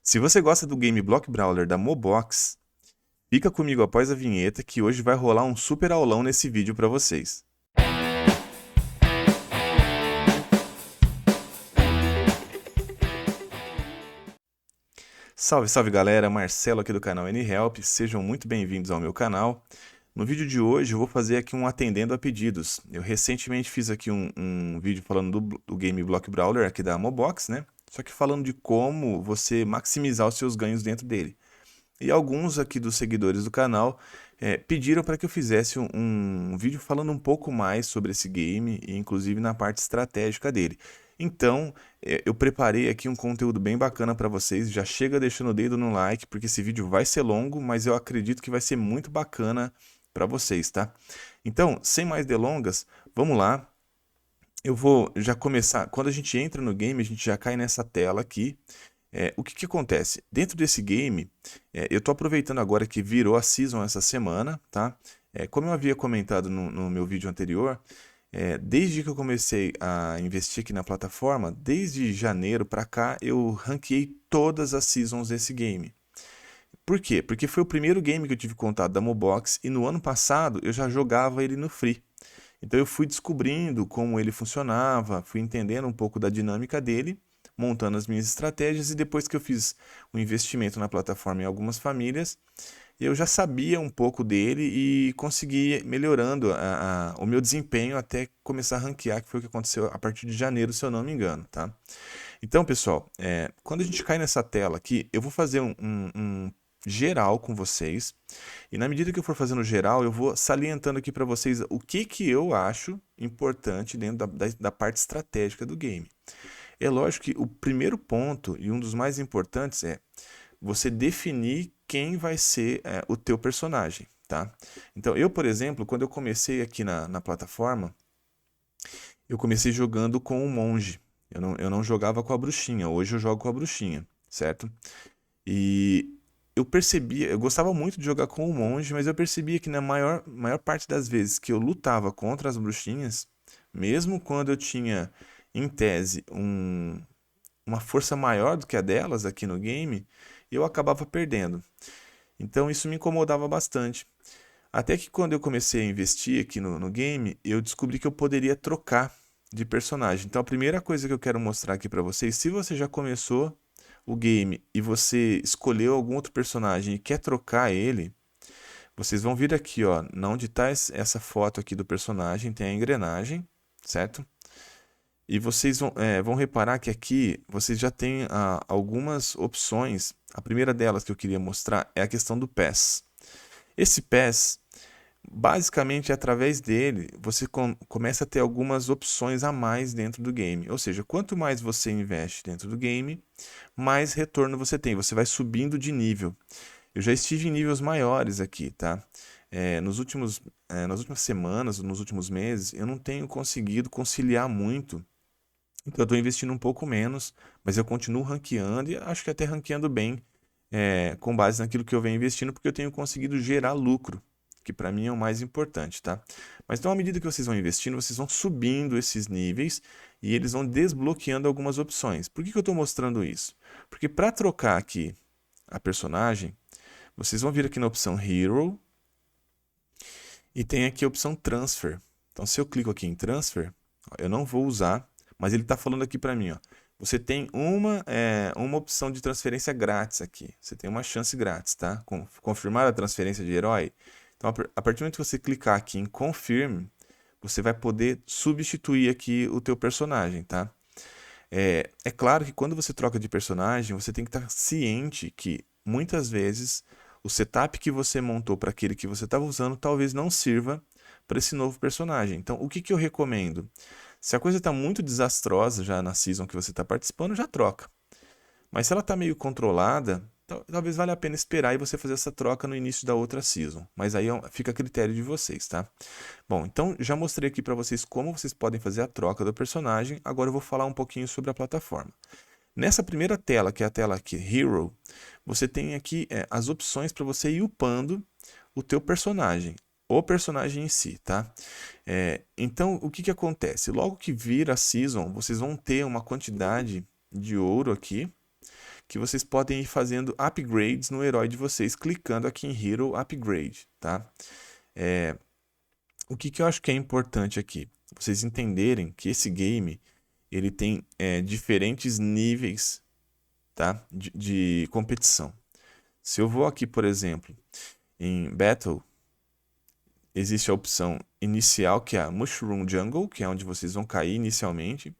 Se você gosta do game Block Brawler da Mobox, fica comigo após a vinheta que hoje vai rolar um super aulão nesse vídeo para vocês. Salve, salve galera, Marcelo aqui do canal NHelp, sejam muito bem-vindos ao meu canal. No vídeo de hoje eu vou fazer aqui um atendendo a pedidos. Eu recentemente fiz aqui um vídeo falando do game Block Brawler aqui da Mobox, né? Só que falando de como você maximizar os seus ganhos dentro dele. E alguns aqui dos seguidores do canal pediram para que eu fizesse um vídeo falando um pouco mais sobre esse game, e inclusive na parte estratégica dele. Então, eu preparei aqui um conteúdo bem bacana para vocês. Já chega deixando o dedo no like, porque esse vídeo vai ser longo, mas eu acredito que vai ser muito bacana para vocês, tá? Então, sem mais delongas, vamos lá. Eu vou já começar. Quando a gente entra no game, a gente já cai nessa tela aqui. O que acontece? Dentro desse game, eu estou aproveitando agora que virou a season essa semana, tá? Como eu havia comentado no meu vídeo anterior, desde que eu comecei a investir aqui na plataforma, desde janeiro para cá, eu ranqueei todas as seasons desse game. Por quê? Porque foi o primeiro game que eu tive contato da Mobox e no ano passado eu já jogava ele no Free. Então eu fui descobrindo como ele funcionava, fui entendendo um pouco da dinâmica dele, montando as minhas estratégias, e depois que eu fiz o investimento na plataforma em algumas famílias, eu já sabia um pouco dele e consegui ir melhorando o meu desempenho até começar a ranquear, que foi o que aconteceu a partir de janeiro, se eu não me engano, tá? Então, pessoal, quando a gente cai nessa tela aqui, eu vou fazer um geral com vocês. E na medida que eu for fazendo geral, eu vou salientando aqui para vocês o que eu acho importante dentro da parte estratégica do game. É lógico que o primeiro ponto e um dos mais importantes é você definir quem vai ser o teu personagem, tá? Então, eu, por exemplo, quando eu comecei aqui na plataforma, eu comecei jogando com o monge. Eu não jogava com a bruxinha. Hoje eu jogo com a bruxinha, certo? E eu percebia, eu gostava muito de jogar com o monge, mas eu percebia que na maior parte das vezes que eu lutava contra as bruxinhas, mesmo quando eu tinha, em tese, uma força maior do que a delas aqui no game, eu acabava perdendo. Então isso me incomodava bastante. Até que quando eu comecei a investir aqui no game, eu descobri que eu poderia trocar de personagem. Então a primeira coisa que eu quero mostrar aqui para vocês, se você já começou o game e você escolheu algum outro personagem e quer trocar ele, vocês vão vir aqui, ó, onde está essa foto aqui do personagem, tem a engrenagem, certo? E vocês vão reparar que aqui vocês já têm algumas opções. A primeira delas que eu queria mostrar é a questão do PES. Esse PES, basicamente, através dele, você começa a ter algumas opções a mais dentro do game. Ou seja, quanto mais você investe dentro do game, mais retorno você tem. Você vai subindo de nível. Eu já estive em níveis maiores aqui, tá? Nas últimas semanas, nos últimos meses, eu não tenho conseguido conciliar muito. Então, eu estou investindo um pouco menos, mas eu continuo ranqueando e acho que até ranqueando bem, com base naquilo que eu venho investindo, porque eu tenho conseguido gerar lucro, que para mim é o mais importante, tá? Mas então, à medida que vocês vão investindo, vocês vão subindo esses níveis e eles vão desbloqueando algumas opções. Por que eu estou mostrando isso? Porque para trocar aqui a personagem, vocês vão vir aqui na opção Hero e tem aqui a opção Transfer. Então, se eu clico aqui em Transfer, ó, eu não vou usar, mas ele está falando aqui para mim, ó. Você tem uma opção de transferência grátis aqui. Você tem uma chance grátis, tá? Confirmar a transferência de herói. Então, a partir do momento que você clicar aqui em Confirm, você vai poder substituir aqui o teu personagem, tá? É claro que quando você troca de personagem, você tem que estar ciente que muitas vezes o setup que você montou para aquele que você estava usando talvez não sirva para esse novo personagem. Então, o que eu recomendo? Se a coisa está muito desastrosa já na season que você está participando, já troca. Mas se ela está meio controlada, talvez valha a pena esperar e você fazer essa troca no início da outra season. Mas aí fica a critério de vocês, tá? Bom, então já mostrei aqui para vocês como vocês podem fazer a troca do personagem. Agora eu vou falar um pouquinho sobre a plataforma. Nessa primeira tela, que é a tela aqui, Hero, você tem aqui as opções para você ir upando o teu personagem, o personagem em si, tá? Então, o que acontece? Logo que vira a season, vocês vão ter uma quantidade de ouro aqui, que vocês podem ir fazendo upgrades no herói de vocês, clicando aqui em Hero Upgrade, tá? O que eu acho que é importante aqui? Vocês entenderem que esse game, ele tem diferentes níveis, tá? de competição. Se eu vou aqui, por exemplo, em Battle, existe a opção inicial, que é a Mushroom Jungle, que é onde vocês vão cair inicialmente.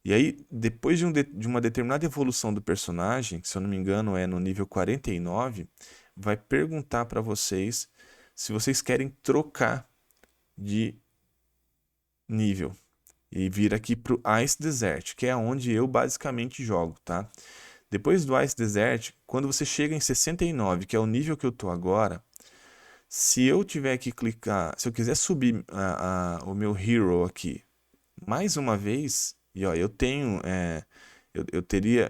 E aí, depois de uma determinada evolução do personagem, que se eu não me engano é no nível 49, vai perguntar para vocês se vocês querem trocar de nível e vir aqui para o Ice Desert, que é onde eu basicamente jogo, tá? Depois do Ice Desert, quando você chega em 69, que é o nível que eu tô agora, se eu tiver que clicar, se eu quiser subir o meu Hero aqui mais uma vez, e ó, eu tenho,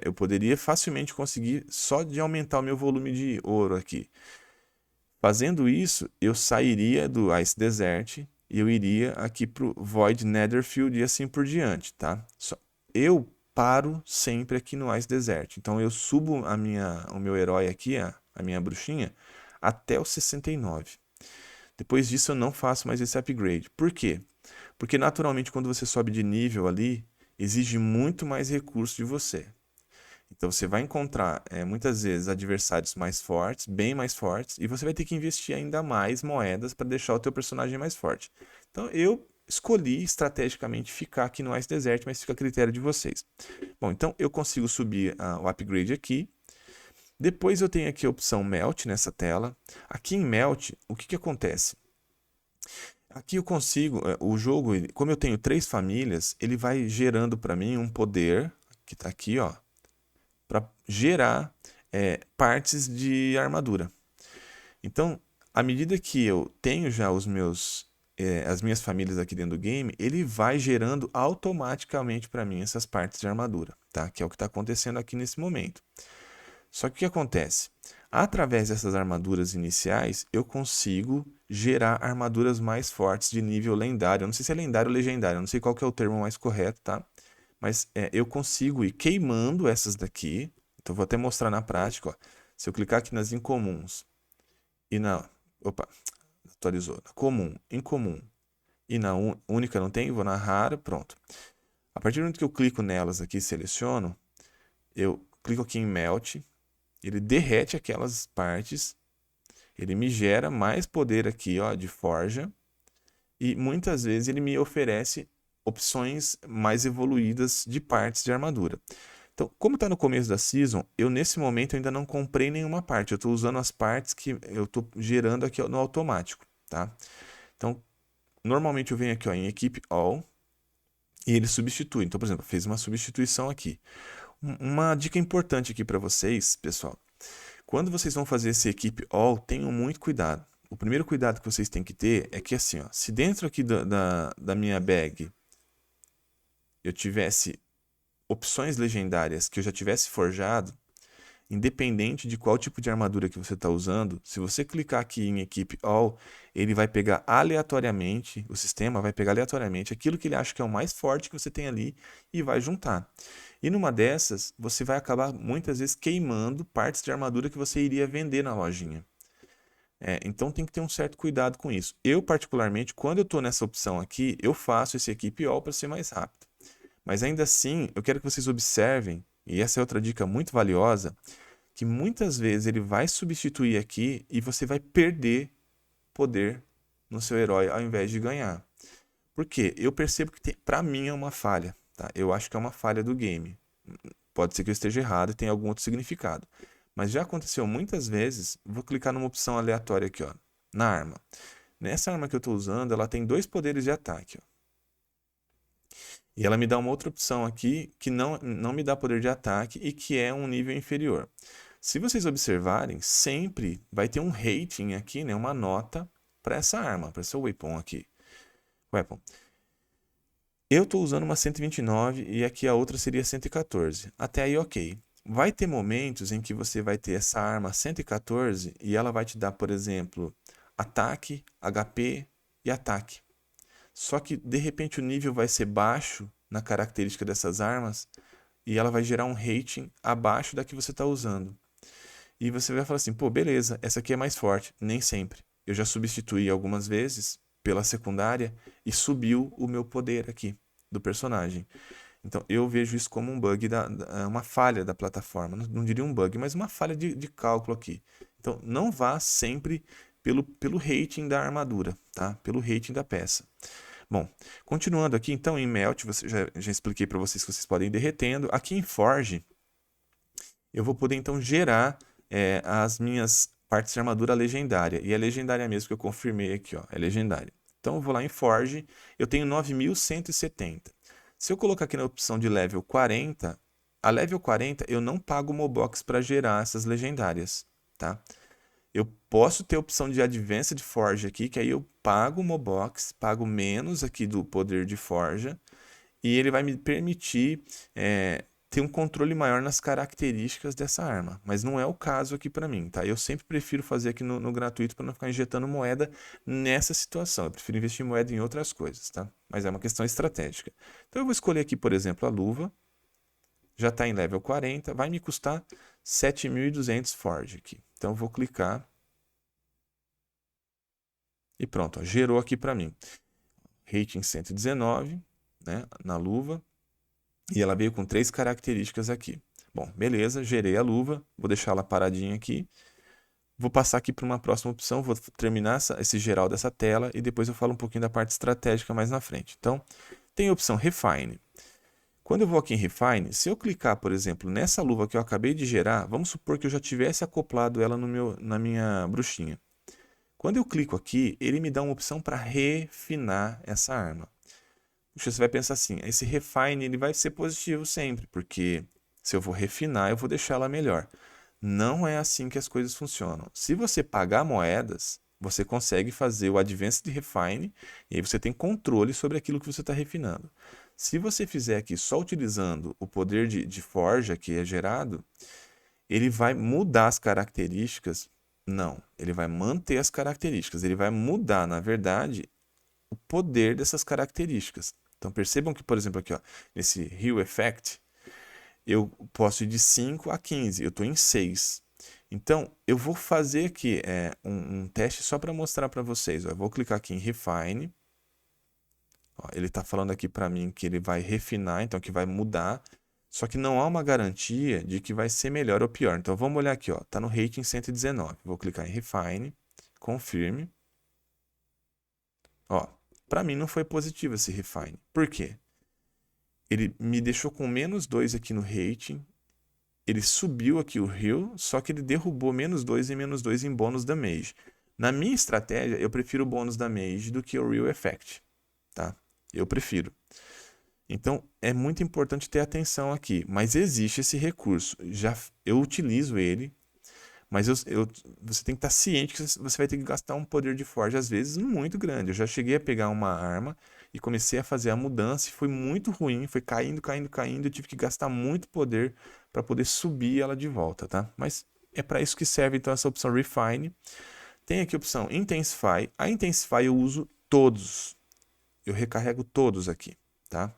eu poderia facilmente conseguir só de aumentar o meu volume de ouro aqui. Fazendo isso, eu sairia do Ice Desert e eu iria aqui para o Void Netherfield e assim por diante, tá? Eu paro sempre aqui no Ice Desert. Então eu subo o meu herói aqui, a minha bruxinha, até o 69. Depois disso eu não faço mais esse upgrade. Por quê? Porque naturalmente quando você sobe de nível ali, exige muito mais recurso de você. Então você vai encontrar muitas vezes adversários mais fortes, bem mais fortes, e você vai ter que investir ainda mais moedas para deixar o teu personagem mais forte. Então eu escolhi estrategicamente ficar aqui no Ice Desert, mas fica a critério de vocês. Bom, então eu consigo subir o upgrade aqui. Depois eu tenho aqui a opção Melt nessa tela. Aqui em Melt, o que acontece? Aqui eu consigo, o jogo, como eu tenho 3 famílias, ele vai gerando para mim um poder, que está aqui, ó, para gerar partes de armadura. Então, à medida que eu tenho já as minhas famílias aqui dentro do game, ele vai gerando automaticamente para mim essas partes de armadura, tá? Que é o que está acontecendo aqui nesse momento. Só que o que acontece? Através dessas armaduras iniciais, eu consigo gerar armaduras mais fortes de nível lendário. Eu não sei se é lendário ou legendário, eu não sei qual que é o termo mais correto, tá? Mas eu consigo ir queimando essas daqui. Então, vou até mostrar na prática. Ó. Se eu clicar aqui nas incomuns e na... Opa, atualizou. Na comum, incomum e na única não tem, vou na rara, pronto. A partir do momento que eu clico nelas aqui e seleciono, eu clico aqui em Melt, ele derrete aquelas partes, ele me gera mais poder aqui ó, de forja e muitas vezes ele me oferece opções mais evoluídas de partes de armadura. Então, como está no começo da season, eu nesse momento ainda não comprei nenhuma parte. Eu estou usando as partes que eu estou gerando aqui no automático, tá? Então, normalmente eu venho aqui ó, em Equip All e ele substitui. Então, por exemplo, fez uma substituição aqui. Uma dica importante aqui para vocês, pessoal. Quando vocês vão fazer esse Equip All, tenham muito cuidado. O primeiro cuidado que vocês têm que ter é que assim, ó, se dentro aqui da minha bag eu tivesse opções legendárias que eu já tivesse forjado, independente de qual tipo de armadura que você está usando, se você clicar aqui em Equip All, ele vai pegar aleatoriamente, o sistema vai pegar aleatoriamente aquilo que ele acha que é o mais forte que você tem ali e vai juntar. E numa dessas, você vai acabar muitas vezes queimando partes de armadura que você iria vender na lojinha. Então tem que ter um certo cuidado com isso. Eu, particularmente, quando eu estou nessa opção aqui, eu faço esse Equip All para ser mais rápido. Mas ainda assim, eu quero que vocês observem, e essa é outra dica muito valiosa, que muitas vezes ele vai substituir aqui e você vai perder poder no seu herói ao invés de ganhar. Por quê? Eu percebo que para mim é uma falha. Tá? Eu acho que é uma falha do game. Pode ser que eu esteja errado e tenha algum outro significado. Mas já aconteceu muitas vezes, vou clicar numa opção aleatória aqui, ó, na arma. Nessa arma que eu estou usando, ela tem 2 poderes de ataque. Ó. E ela me dá uma outra opção aqui que não me dá poder de ataque e que é um nível inferior. Se vocês observarem, sempre vai ter um rating aqui, né, uma nota para essa arma, para esse weapon aqui. Weapon. Eu estou usando uma 129 e aqui a outra seria 114. Até aí, ok. Vai ter momentos em que você vai ter essa arma 114 e ela vai te dar, por exemplo, ataque, HP e ataque. Só que de repente o nível vai ser baixo na característica dessas armas e ela vai gerar um rating abaixo da que você está usando. E você vai falar assim, pô, beleza, essa aqui é mais forte. Nem sempre. Eu já substituí algumas vezes pela secundária e subiu o meu poder aqui do personagem. Então, eu vejo isso como um bug, uma falha da plataforma. Não diria um bug, mas uma falha de cálculo aqui. Então, não vá sempre pelo rating da armadura, tá? Pelo rating da peça. Bom, continuando aqui, então, em Melt, já expliquei para vocês que vocês podem ir derretendo. Aqui em Forge, eu vou poder, então, gerar as minhas partes de armadura legendária. E é legendária mesmo, que eu confirmei aqui, ó, é legendária. Então, eu vou lá em Forge, eu tenho 9.170. Se eu colocar aqui na opção de level 40, a level 40 eu não pago o Mobox para gerar essas legendárias, tá? Eu posso ter a opção de Advanced Forge aqui, que aí eu pago o Mobox, pago menos aqui do poder de forja, e ele vai me permitir ter um controle maior nas características dessa arma. Mas não é o caso aqui para mim, tá? Eu sempre prefiro fazer aqui no gratuito para não ficar injetando moeda nessa situação. Eu prefiro investir moeda em outras coisas, tá? Mas é uma questão estratégica. Então eu vou escolher aqui, por exemplo, a luva. Já está em level 40, vai me custar 7.200 Forge aqui. Então eu vou clicar e pronto, ó, gerou aqui para mim. Rating 119, né, na luva. E ela veio com 3 características aqui. Bom, beleza, gerei a luva, vou deixar ela paradinha aqui. Vou passar aqui para uma próxima opção, vou terminar esse geral dessa tela e depois eu falo um pouquinho da parte estratégica mais na frente. Então, tem a opção Refine. Quando eu vou aqui em Refine, se eu clicar, por exemplo, nessa luva que eu acabei de gerar, vamos supor que eu já tivesse acoplado ela na minha bruxinha. Quando eu clico aqui, ele me dá uma opção para refinar essa arma. Puxa, você vai pensar assim, esse refine ele vai ser positivo sempre, porque se eu vou refinar, eu vou deixar ela melhor. Não é assim que as coisas funcionam. Se você pagar moedas, você consegue fazer o Advanced Refine e aí você tem controle sobre aquilo que você está refinando. Se você fizer aqui só utilizando o poder de forja que é gerado, ele vai mudar as características? Não, ele vai manter as características. Ele vai mudar, na verdade, o poder dessas características. Então percebam que, por exemplo, aqui, ó, nesse Hue Effect, eu posso ir de 5 a 15, eu estou em 6. Então, eu vou fazer aqui um teste só para mostrar para vocês. Ó. Eu vou clicar aqui em Refine. Ó, ele está falando aqui para mim que ele vai refinar, então que vai mudar. Só que não há uma garantia de que vai ser melhor ou pior. Então vamos olhar aqui, está no rating 119. Vou clicar em Refine, Confirme. Para mim não foi positivo esse Refine. Por quê? Ele me deixou com -2 aqui no rating. Ele subiu aqui o heal, só que ele derrubou -2 e -2 em bônus damage. Na minha estratégia, eu prefiro o bônus damage do que o real effect. Tá? Eu prefiro. Então, é muito importante ter atenção aqui. Mas existe esse recurso. Eu utilizo ele, mas você tem que estar ciente que você vai ter que gastar um poder de forja, às vezes, muito grande. Eu já cheguei a pegar uma arma e comecei a fazer a mudança e foi muito ruim. Foi caindo, caindo, caindo. Eu tive que gastar muito poder para poder subir ela de volta, tá? Mas é para isso que serve, então, essa opção Refine. Tem aqui a opção Intensify. A Intensify eu uso todos. Eu recarrego todos aqui, tá?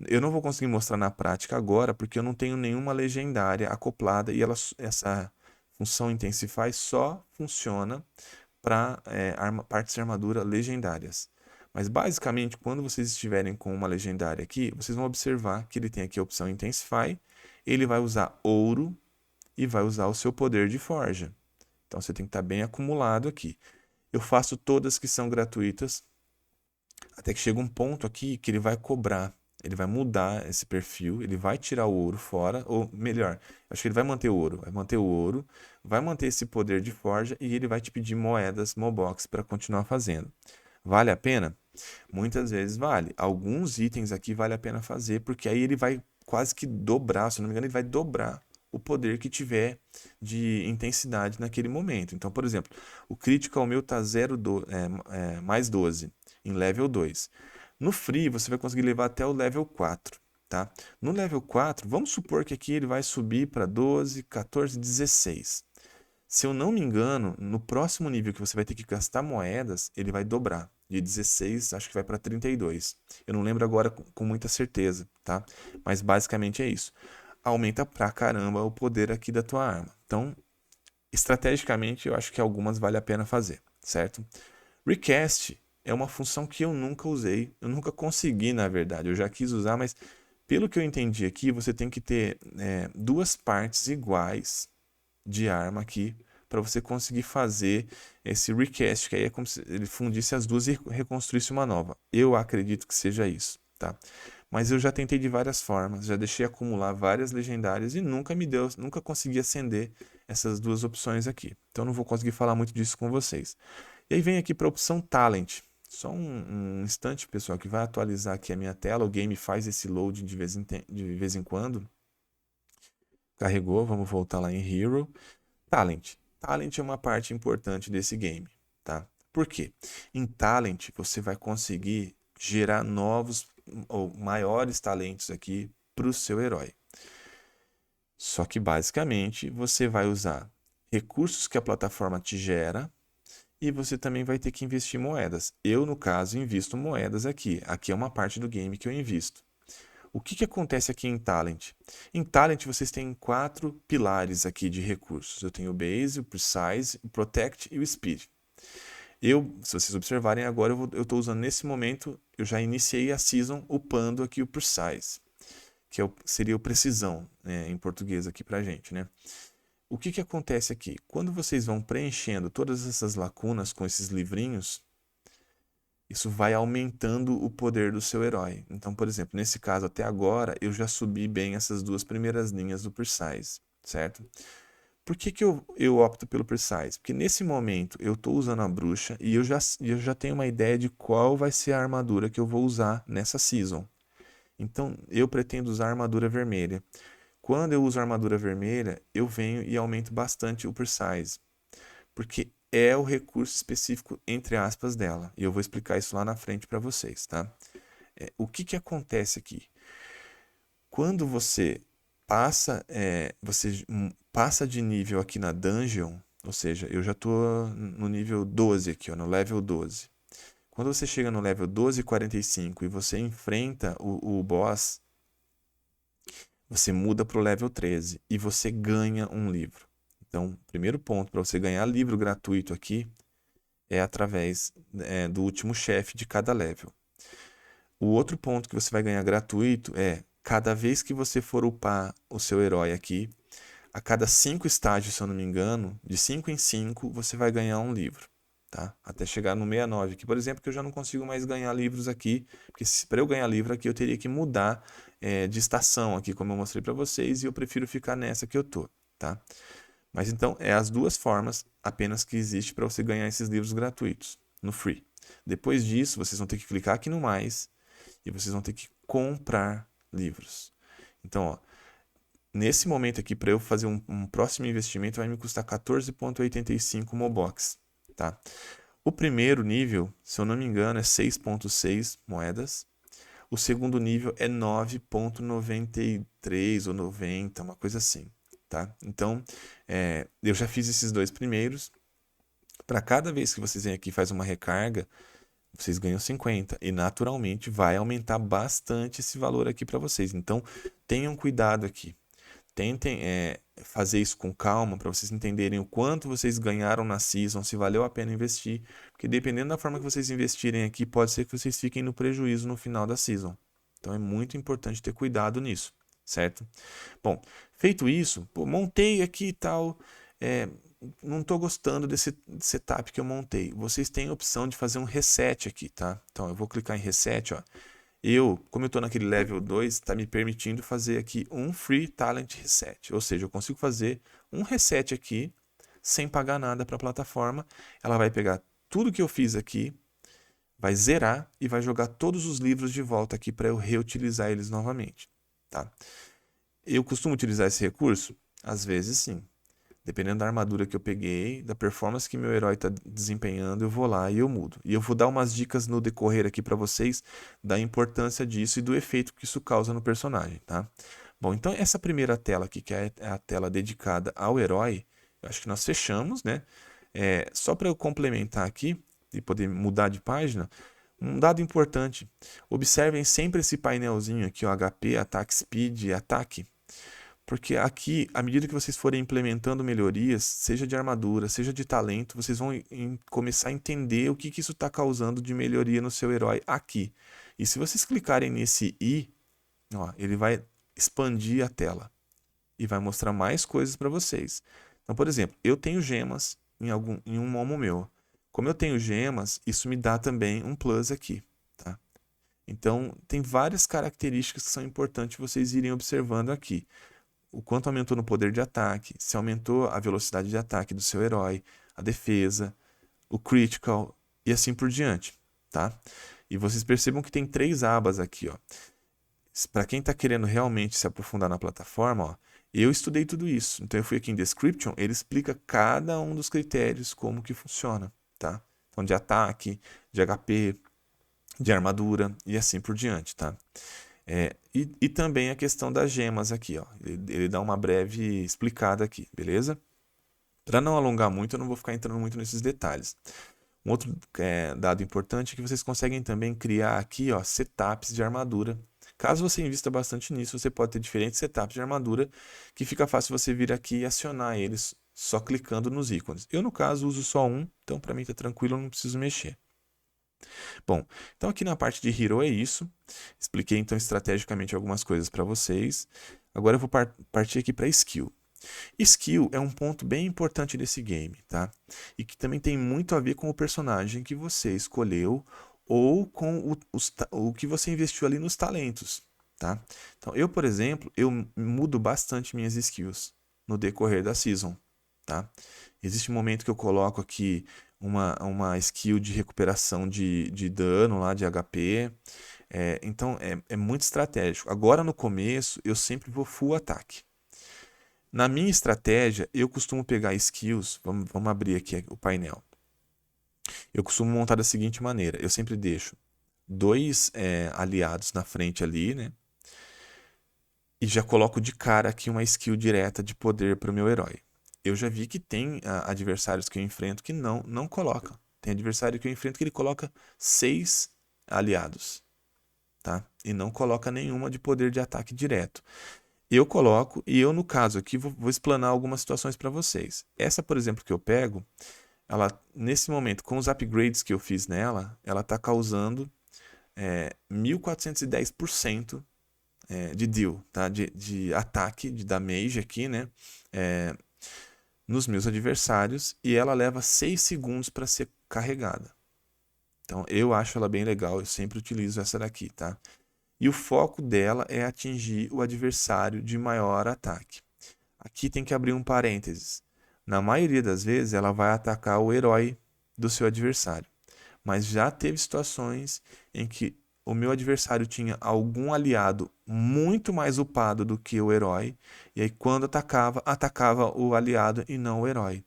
Eu não vou conseguir mostrar na prática agora, porque eu não tenho nenhuma legendária acoplada e essa função Intensify só funciona para partes de armadura legendárias. Mas basicamente, quando vocês estiverem com uma legendária aqui, vocês vão observar que ele tem aqui a opção Intensify, ele vai usar ouro e vai usar o seu poder de forja. Então você tem que estar bem acumulado aqui. Eu faço todas que são gratuitas, até que chega um ponto aqui que ele vai cobrar. Ele vai mudar esse perfil, ele vai tirar o ouro fora, ou melhor, acho que ele vai manter o ouro, vai manter esse poder de forja e ele vai te pedir moedas, Mobox, para continuar fazendo. Vale a pena? Muitas vezes vale. Alguns itens aqui vale a pena fazer, porque aí ele vai quase que dobrar, se não me engano, ele vai dobrar o poder que tiver de intensidade naquele momento. Então, por exemplo, o Critical meu está mais 12 em level 2. No Free, você vai conseguir levar até o level 4. Tá? No level 4, vamos supor que aqui ele vai subir para 12, 14, 16. Se eu não me engano, no próximo nível que você vai ter que gastar moedas, ele vai dobrar. De 16, acho que vai para 32. Eu não lembro agora com muita certeza, tá? Mas basicamente é isso. aumenta pra caramba o poder aqui da tua arma. Então, estrategicamente, eu acho que algumas vale a pena fazer, certo? Recast é uma função que eu nunca usei, eu nunca consegui, na verdade. Eu já quis usar, mas pelo que eu entendi aqui, você tem que ter duas partes iguais de arma aqui para você conseguir fazer esse recast, que aí é como se ele fundisse as duas e reconstruísse uma nova. Eu acredito que seja isso, tá? Mas eu já tentei de várias formas, já deixei acumular várias legendárias e nunca consegui acender essas duas opções aqui. Então não vou conseguir falar muito disso com vocês. E aí vem aqui para a opção Talent. Só um instante, pessoal, que vai atualizar aqui a minha tela. O game faz esse load de vez em quando. Carregou, vamos voltar lá em Hero. Talent. Talent é uma parte importante desse game, tá? Por quê? Em Talent você vai conseguir gerar novos ou maiores talentos aqui para o seu herói. Só que basicamente você vai usar recursos que a plataforma te gera e você também vai ter que investir moedas. Eu, no caso, invisto moedas aqui. Aqui é uma parte do game que eu invisto. O que acontece aqui em Talent? Em Talent vocês têm 4 pilares aqui de recursos. Eu tenho o Base, o Precise, o Protect e o Speed. Se vocês observarem agora, eu estou usando nesse momento, eu já iniciei a Season upando aqui o Precise, que seria o precisão, né, em português aqui pra gente, né? O que acontece aqui? Quando vocês vão preenchendo todas essas lacunas com esses livrinhos, isso vai aumentando o poder do seu herói. Então, por exemplo, nesse caso até agora, eu já subi bem essas duas primeiras linhas do Precise, certo? Por que eu opto pelo Precise? Porque nesse momento eu estou usando a bruxa e eu já tenho uma ideia de qual vai ser a armadura que eu vou usar nessa season. Então, eu pretendo usar a armadura vermelha. Quando eu uso a armadura vermelha, eu venho e aumento bastante o Precise, porque é o recurso específico, entre aspas, dela. E eu vou explicar isso lá na frente para vocês, tá? O que acontece aqui? Quando você passa de nível aqui na dungeon, ou seja, eu já estou no nível 12 aqui, ó, no level 12. Quando você chega no level 12,45 e você enfrenta o boss, você muda para o level 13 e você ganha um livro. Então, primeiro ponto para você ganhar livro gratuito aqui é através do último chefe de cada level. O outro ponto que você vai ganhar gratuito é cada vez que você for upar o seu herói aqui, a cada 5 estágios, se eu não me engano, de 5 em 5, você vai ganhar um livro. Tá? Até chegar no 69 aqui, por exemplo, que eu já não consigo mais ganhar livros aqui, porque para eu ganhar livro aqui eu teria que mudar de estação aqui, como eu mostrei para vocês, e eu prefiro ficar nessa que eu tô, tá? Mas então, é as duas formas apenas que existe para você ganhar esses livros gratuitos, no free. Depois disso, vocês vão ter que clicar aqui no mais e vocês vão ter que comprar livros. Então, ó, nesse momento aqui, para eu fazer um próximo investimento, vai me custar 14,85 Mobox, tá? O primeiro nível, se eu não me engano, é 6,6 moedas. O segundo nível é 9,93 ou 90, uma coisa assim, tá? Então, eu já fiz esses dois primeiros. Para cada vez que vocês vêm aqui e faz uma recarga, vocês ganham 50 e naturalmente vai aumentar bastante esse valor aqui para vocês. Então, tenham cuidado aqui. Tentem fazer isso com calma para vocês entenderem o quanto vocês ganharam na season, se valeu a pena investir, porque dependendo da forma que vocês investirem aqui, pode ser que vocês fiquem no prejuízo no final da season. Então é muito importante ter cuidado nisso, certo? Bom, feito isso, montei aqui e tal, não estou gostando desse setup que eu montei. Vocês têm a opção de fazer um reset aqui, tá? Então eu vou clicar em reset, ó. Como eu estou naquele level 2, está me permitindo fazer aqui um Free Talent Reset. Ou seja, eu consigo fazer um reset aqui sem pagar nada para a plataforma. Ela vai pegar tudo que eu fiz aqui, vai zerar e vai jogar todos os livros de volta aqui para eu reutilizar eles novamente. Tá? Eu costumo utilizar esse recurso? Às vezes sim. Dependendo da armadura que eu peguei, da performance que meu herói está desempenhando, eu vou lá e eu mudo. E eu vou dar umas dicas no decorrer aqui para vocês da importância disso e do efeito que isso causa no personagem, tá? Bom, então essa primeira tela aqui, que é a tela dedicada ao herói, eu acho que nós fechamos, né? Só para eu complementar aqui e poder mudar de página, um dado importante. Observem sempre esse painelzinho aqui, o HP, ataque, speed e ataque. Porque aqui, à medida que vocês forem implementando melhorias, seja de armadura, seja de talento, vocês vão começar a entender o que isso está causando de melhoria no seu herói aqui. E se vocês clicarem nesse I, ó, ele vai expandir a tela e vai mostrar mais coisas para vocês. Então, por exemplo, eu tenho gemas em um momo meu. Como eu tenho gemas, isso me dá também um plus aqui, tá? Então, tem várias características que são importantes vocês irem observando aqui. O quanto aumentou no poder de ataque, se aumentou a velocidade de ataque do seu herói, a defesa, o critical e assim por diante, tá? E vocês percebam que tem 3 abas aqui, ó. Para quem está querendo realmente se aprofundar na plataforma, ó, eu estudei tudo isso. Então eu fui aqui em Description, ele explica cada um dos critérios, como que funciona, tá? Então de ataque, de HP, de armadura e assim por diante, tá? E também a questão das gemas aqui, ó. Ele dá uma breve explicada aqui, beleza? Para não alongar muito, eu não vou ficar entrando muito nesses detalhes. Um outro dado importante é que vocês conseguem também criar aqui, ó, setups de armadura. Caso você invista bastante nisso, você pode ter diferentes setups de armadura que fica fácil você vir aqui e acionar eles só clicando nos ícones. Eu, no caso, uso só um, então para mim está tranquilo, eu não preciso mexer. Bom, então aqui na parte de Hero é isso. Expliquei então estrategicamente algumas coisas para vocês. Agora eu vou partir aqui para Skill. Skill é um ponto bem importante desse game, tá? E que também tem muito a ver com o personagem que você escolheu ou com o que você investiu ali nos talentos, tá? Então eu, por exemplo, eu mudo bastante minhas skills no decorrer da season, tá? Existe um momento que eu coloco aqui uma skill de recuperação de dano lá, de HP. Então é muito estratégico. Agora no começo eu sempre vou full ataque. Na minha estratégia, eu costumo pegar skills, vamos abrir aqui o painel. Eu costumo montar da seguinte maneira, eu sempre deixo 2 aliados na frente ali, né? E já coloco de cara aqui uma skill direta de poder para o meu herói. Eu já vi que tem adversários que eu enfrento que não colocam. Tem adversário que eu enfrento que ele coloca 6 aliados, tá? E não coloca nenhuma de poder de ataque direto. Eu coloco, e eu no caso aqui vou explanar algumas situações para vocês. Essa, por exemplo, que eu pego, ela nesse momento, com os upgrades que eu fiz nela, ela está causando 1410% de deal, tá? De ataque, de damage aqui, né? Nos meus adversários, e ela leva 6 segundos para ser carregada. Então eu acho ela bem legal, eu sempre utilizo essa daqui, tá? E o foco dela é atingir o adversário de maior ataque. Aqui tem que abrir um parênteses. Na maioria das vezes, ela vai atacar o herói do seu adversário. Mas já teve situações em que o meu adversário tinha algum aliado muito mais upado do que o herói. E aí, quando atacava o aliado e não o herói.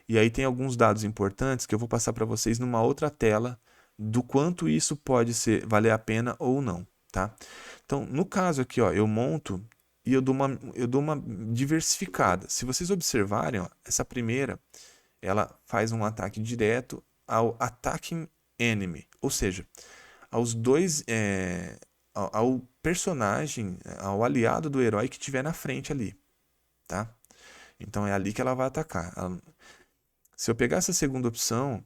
E aí tem alguns dados importantes que eu vou passar para vocês numa outra tela do quanto isso pode valer a pena ou não. Tá? Então, no caso aqui, ó, eu monto e eu dou uma diversificada. Se vocês observarem, ó, essa primeira, ela faz um ataque direto ao attacking enemy, ou seja, aos dois, ao personagem, ao aliado do herói que tiver na frente ali, tá? Então é ali que ela vai atacar. Se eu pegar essa segunda opção,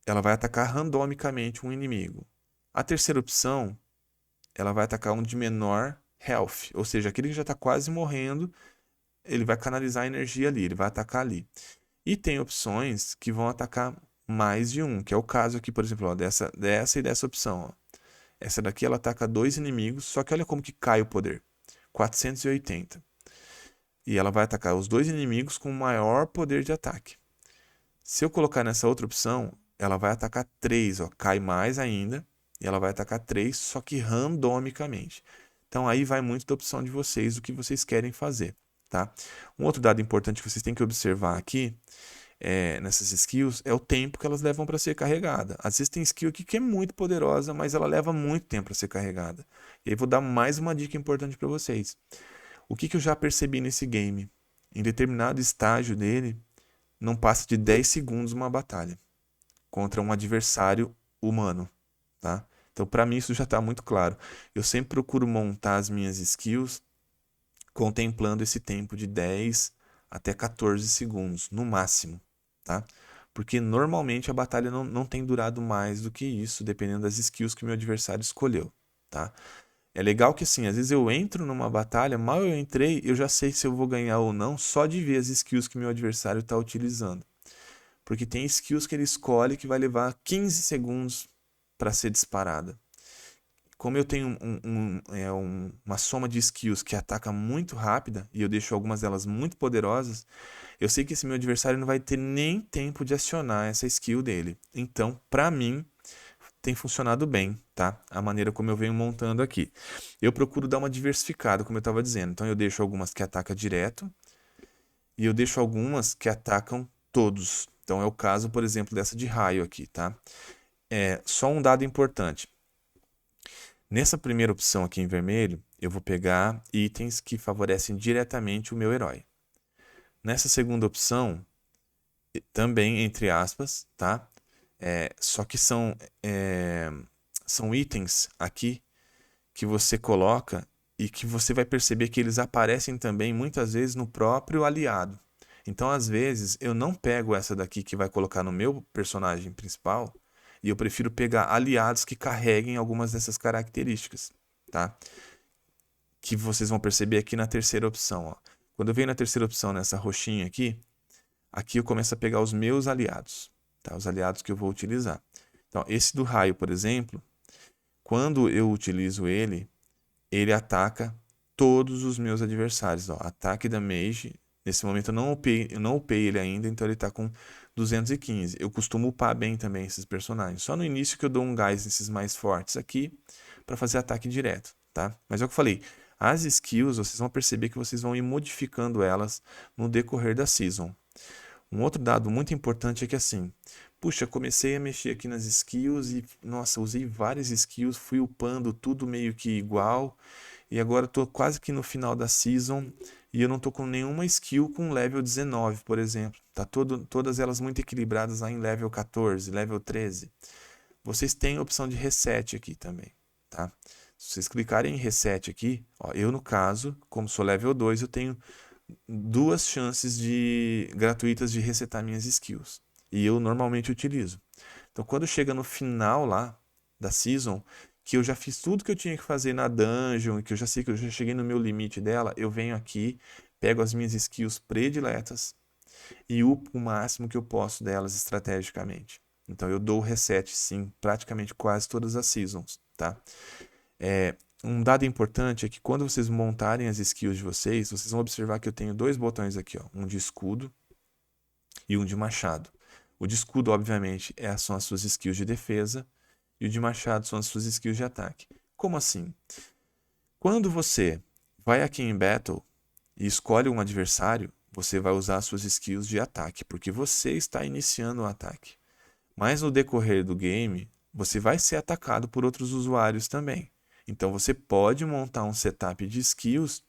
ela vai atacar randomicamente um inimigo. A terceira opção, ela vai atacar um de menor health, ou seja, aquele que já está quase morrendo, ele vai canalizar a energia ali, ele vai atacar ali. E tem opções que vão atacar mais de um, que é o caso aqui, por exemplo, ó, dessa e dessa opção. Ó. Essa daqui ela ataca 2 inimigos, só que olha como que cai o poder. 480. E ela vai atacar os 2 inimigos com maior poder de ataque. Se eu colocar nessa outra opção, ela vai atacar 3, ó, cai mais ainda. E ela vai atacar 3, só que randomicamente. Então aí vai muito da opção de vocês, o que vocês querem fazer. Tá? Um outro dado importante que vocês têm que observar aqui, nessas skills, é o tempo que elas levam para ser carregada. Às vezes tem skill aqui que é muito poderosa, mas ela leva muito tempo para ser carregada. E aí vou dar mais uma dica importante para vocês. O que eu já percebi nesse game? Em determinado estágio dele, não passa de 10 segundos uma batalha contra um adversário humano. Tá? Então, para mim, isso já está muito claro. Eu sempre procuro montar as minhas skills contemplando esse tempo de 10 até 14 segundos, no máximo, tá? Porque normalmente a batalha não tem durado mais do que isso, dependendo das skills que o meu adversário escolheu, tá? É legal que assim, às vezes eu entro numa batalha, mal eu entrei, eu já sei se eu vou ganhar ou não, só de ver as skills que meu adversário está utilizando. Porque tem skills que ele escolhe que vai levar 15 segundos para ser disparada. Como eu tenho uma soma de skills que ataca muito rápida, e eu deixo algumas delas muito poderosas, eu sei que esse meu adversário não vai ter nem tempo de acionar essa skill dele. Então, para mim, tem funcionado bem, tá? A maneira como eu venho montando aqui. Eu procuro dar uma diversificada, como eu estava dizendo. Então, eu deixo algumas que atacam direto e eu deixo algumas que atacam todos. Então, é o caso, por exemplo, dessa de raio aqui, tá? Só um dado importante. Nessa primeira opção aqui em vermelho, eu vou pegar itens que favorecem diretamente o meu herói. Nessa segunda opção, também entre aspas, tá? Só que são itens aqui que você coloca e que você vai perceber que eles aparecem também muitas vezes no próprio aliado. Então, às vezes, eu não pego essa daqui que vai colocar no meu personagem principal e eu prefiro pegar aliados que carreguem algumas dessas características, tá? Que vocês vão perceber aqui na terceira opção, ó. Quando eu venho na terceira opção, nessa roxinha aqui eu começo a pegar os meus aliados, tá? Os aliados que eu vou utilizar. Então, esse do raio, por exemplo, quando eu utilizo ele, ele ataca todos os meus adversários. Ó. Ataque da Mage. Nesse momento eu não upei ele ainda, então ele está com 215. Eu costumo upar bem também esses personagens. Só no início que eu dou um gás nesses mais fortes aqui para fazer ataque direto, tá? Mas é o que eu falei. As skills, vocês vão perceber que vocês vão ir modificando elas no decorrer da season. Um outro dado muito importante é que assim, puxa, comecei a mexer aqui nas skills e, nossa, usei várias skills, fui upando tudo meio que igual, e agora estou quase que no final da season e eu não estou com nenhuma skill com level 19, por exemplo. Tá todas elas muito equilibradas lá em level 14, level 13. Vocês têm a opção de reset aqui também, tá? Se vocês clicarem em reset aqui, ó, eu no caso, como sou level 2, eu tenho duas chances gratuitas de resetar minhas skills. E eu normalmente utilizo. Então, quando chega no final lá da season, que eu já fiz tudo que eu tinha que fazer na dungeon, e que eu já sei que eu já cheguei no meu limite dela, eu venho aqui, pego as minhas skills prediletas e upo o máximo que eu posso delas estrategicamente. Então, eu dou reset, sim, praticamente quase todas as seasons, tá? Um dado importante é que quando vocês montarem as skills de vocês vão observar que eu tenho dois botões aqui, ó, um de escudo e um de machado. O de escudo, obviamente, são as suas skills de defesa e o de machado são as suas skills de ataque. Como assim? Quando você vai aqui em Battle e escolhe um adversário, você vai usar as suas skills de ataque, porque você está iniciando o ataque. Mas no decorrer do game, você vai ser atacado por outros usuários também. Então você pode montar um setup de skills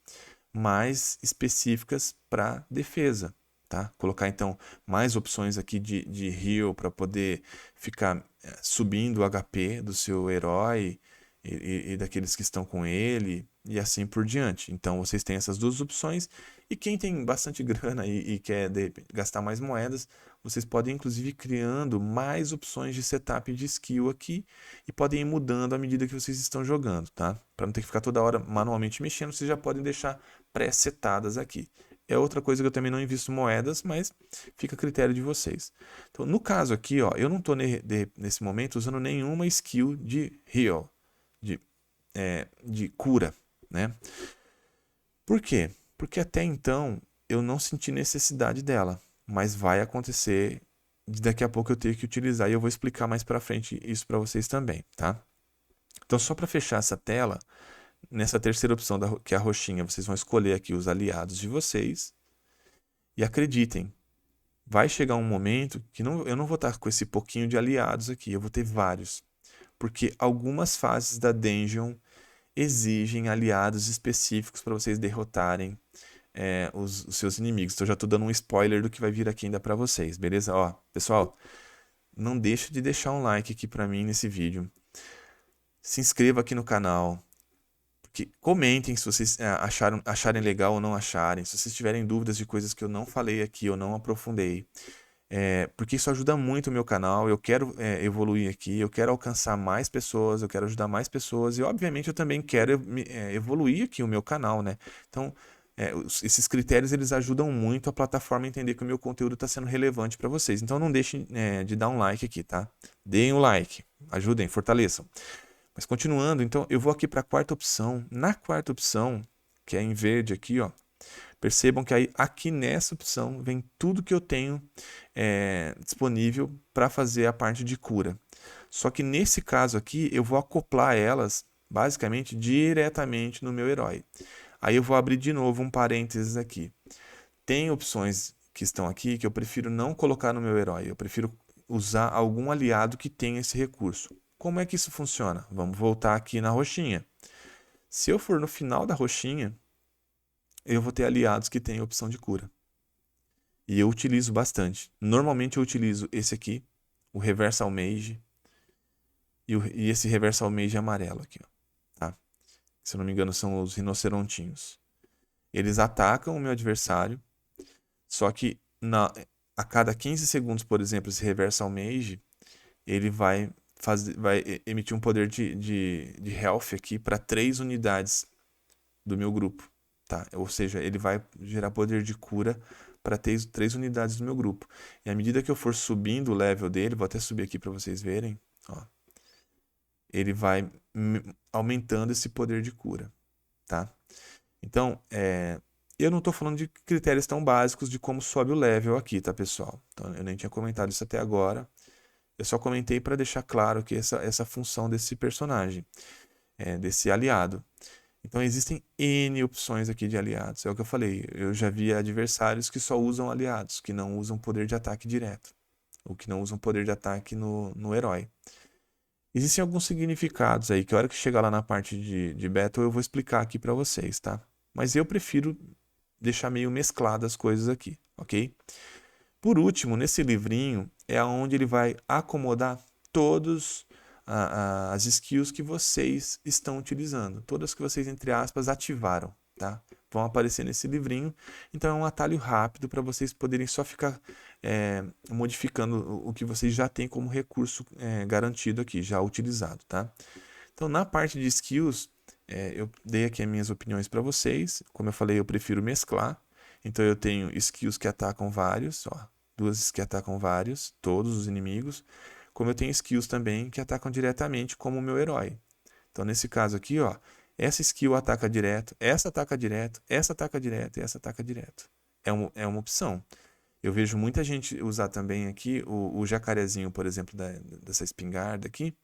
mais específicas para defesa, tá? Colocar então mais opções aqui de heal para poder ficar subindo o HP do seu herói e daqueles que estão com ele e assim por diante. Então vocês têm essas duas opções e quem tem bastante grana e quer gastar mais moedas, vocês podem inclusive ir criando mais opções de setup de skill aqui e podem ir mudando à medida que vocês estão jogando, tá? Para não ter que ficar toda hora manualmente mexendo, vocês já podem deixar pré-setadas aqui. É outra coisa que eu também não invisto moedas, mas fica a critério de vocês. Então, no caso aqui, ó, eu não estou nesse momento usando nenhuma skill de heal, de cura, né? Por quê? Porque até então eu não senti necessidade dela, mas vai acontecer daqui a pouco eu tenho que utilizar e eu vou explicar mais para frente isso para vocês também, tá? Então só para fechar essa tela, nessa terceira opção que é a roxinha, vocês vão escolher aqui os aliados de vocês e acreditem, vai chegar um momento que eu não vou estar com esse pouquinho de aliados aqui, eu vou ter vários, porque algumas fases da dungeon exigem aliados específicos para vocês derrotarem os seus inimigos. Então, eu já estou dando um spoiler do que vai vir aqui ainda para vocês, beleza? Ó, pessoal, não deixa de deixar um like aqui para mim nesse vídeo. Se inscreva aqui no canal, comentem se vocês acharem legal ou não acharem. Se vocês tiverem dúvidas de coisas que eu não falei aqui, eu não aprofundei. Porque isso ajuda muito o meu canal. Eu quero evoluir aqui, eu quero alcançar mais pessoas, eu quero ajudar mais pessoas. E, obviamente, eu também quero evoluir aqui o meu canal, né? Então, esses critérios eles ajudam muito a plataforma a entender que o meu conteúdo está sendo relevante para vocês. Então, não deixem de dar um like aqui, tá? Deem o like, ajudem, fortaleçam. Mas continuando, então eu vou aqui para a quarta opção. Na quarta opção, que é em verde aqui, ó, percebam que aí aqui nessa opção vem tudo que eu tenho disponível para fazer a parte de cura. Só que nesse caso aqui eu vou acoplar elas basicamente diretamente no meu herói. Aí eu vou abrir de novo um parênteses aqui. Tem opções que estão aqui que eu prefiro não colocar no meu herói. Eu prefiro usar algum aliado que tenha esse recurso. Como é que isso funciona? Vamos voltar aqui na roxinha. Se eu for no final da roxinha, eu vou ter aliados que têm a opção de cura. E eu utilizo bastante. Normalmente eu utilizo esse aqui, o Reversal Mage, e esse Reversal Mage amarelo aqui, ó, tá? Se eu não me engano são os rinocerontinhos. Eles atacam o meu adversário, só que a cada 15 segundos, por exemplo, esse Reversal Mage, ele vai emitir um poder de health aqui para 3 unidades do meu grupo, tá? Ou seja, ele vai gerar poder de cura para 3 unidades do meu grupo. E à medida que eu for subindo o level dele, vou até subir aqui para vocês verem, ó, ele vai aumentando esse poder de cura, tá? Então, eu não estou falando de critérios tão básicos de como sobe o level aqui, tá, pessoal? Então, eu nem tinha comentado isso até agora. Eu só comentei para deixar claro que essa função desse personagem, desse aliado. Então existem N opções aqui de aliados. É o que eu falei. Eu já vi adversários que só usam aliados, que não usam poder de ataque direto. Ou que não usam poder de ataque no herói. Existem alguns significados aí, que a hora que chegar lá na parte de Battle eu vou explicar aqui para vocês, tá? Mas eu prefiro deixar meio mescladas as coisas aqui, ok? Por último, nesse livrinho é onde ele vai acomodar todos as skills que vocês estão utilizando, todas que vocês, entre aspas, ativaram, tá? Vão aparecer nesse livrinho, então é um atalho rápido para vocês poderem só ficar modificando o que vocês já têm como recurso garantido aqui, já utilizado, tá? Então, na parte de skills, eu dei aqui as minhas opiniões para vocês. Como eu falei, eu prefiro mesclar. Então, eu tenho skills que atacam vários, ó, 2 que atacam vários, todos os inimigos. Como eu tenho skills também que atacam diretamente, como o meu herói. Então, nesse caso aqui, ó, essa skill ataca direto, essa ataca direto, essa ataca direto e essa ataca direto. É uma opção. Eu vejo muita gente usar também aqui o jacarezinho, por exemplo, dessa espingarda aqui,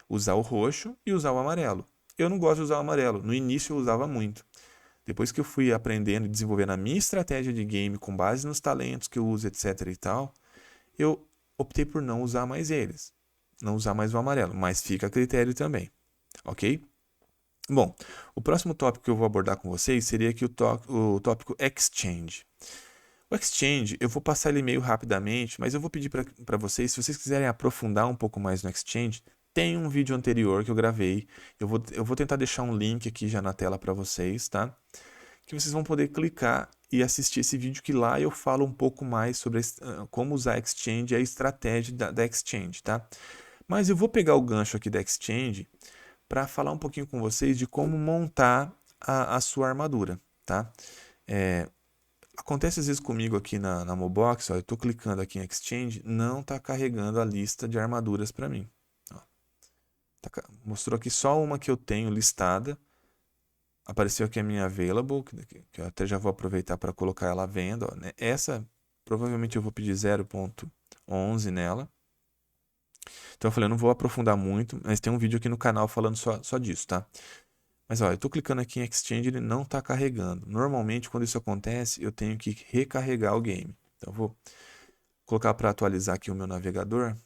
usar o roxo e usar o amarelo. Eu não gosto de usar o amarelo. No início eu usava muito. Depois que eu fui aprendendo e desenvolvendo a minha estratégia de game com base nos talentos que eu uso, etc e tal, eu optei por não usar mais eles. Não usar mais o amarelo, mas fica a critério também. Ok? Bom, o próximo tópico que eu vou abordar com vocês seria aqui o tópico Exchange. O Exchange, eu vou passar ele meio rapidamente, mas eu vou pedir para vocês, se vocês quiserem aprofundar um pouco mais no Exchange, tem um vídeo anterior que eu gravei. Eu vou tentar deixar um link aqui já na tela para vocês, tá? Que vocês vão poder clicar e assistir esse vídeo, que lá eu falo um pouco mais sobre como usar a Exchange e a estratégia da Exchange, tá? Mas eu vou pegar o gancho aqui da Exchange para falar um pouquinho com vocês de como montar a sua armadura, tá? Acontece às vezes comigo aqui na Mobox, ó, eu estou clicando aqui em Exchange, não está carregando a lista de armaduras para mim. Ó, mostrou aqui só uma que eu tenho listada. Apareceu aqui a minha Available, que eu até já vou aproveitar para colocar ela à venda. Ó, né? Essa, provavelmente eu vou pedir 0.11 nela. Então eu falei, eu não vou aprofundar muito, mas tem um vídeo aqui no canal falando só disso, tá? Mas ó, eu estou clicando aqui em Exchange, ele não está carregando. Normalmente, quando isso acontece, eu tenho que recarregar o game. Então eu vou colocar para atualizar aqui o meu navegador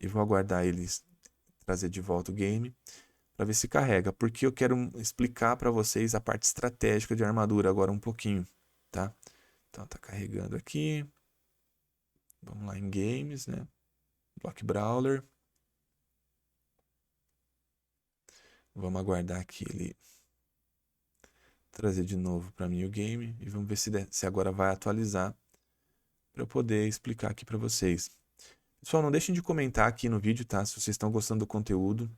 e vou aguardar ele trazer de volta o game para ver se carrega, porque eu quero explicar para vocês a parte estratégica de armadura agora um pouquinho, tá? Então tá carregando aqui. Vamos lá em games, né? Block Brawler. Vamos aguardar aqui ele trazer de novo para mim o game e vamos ver se agora vai atualizar para eu poder explicar aqui para vocês. Pessoal, não deixem de comentar aqui no vídeo, tá? Se vocês estão gostando do conteúdo.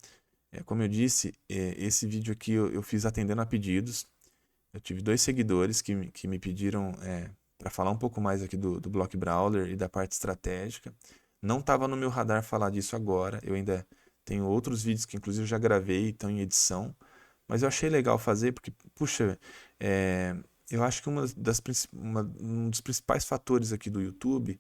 Como eu disse, esse vídeo aqui eu fiz atendendo a pedidos. Eu tive 2 seguidores que me pediram para falar um pouco mais aqui do Block Brawler e da parte estratégica. Não estava no meu radar falar disso agora. Eu ainda tenho outros vídeos que inclusive eu já gravei e estão em edição. Mas eu achei legal fazer porque, puxa, eu acho que um dos principais fatores aqui do YouTube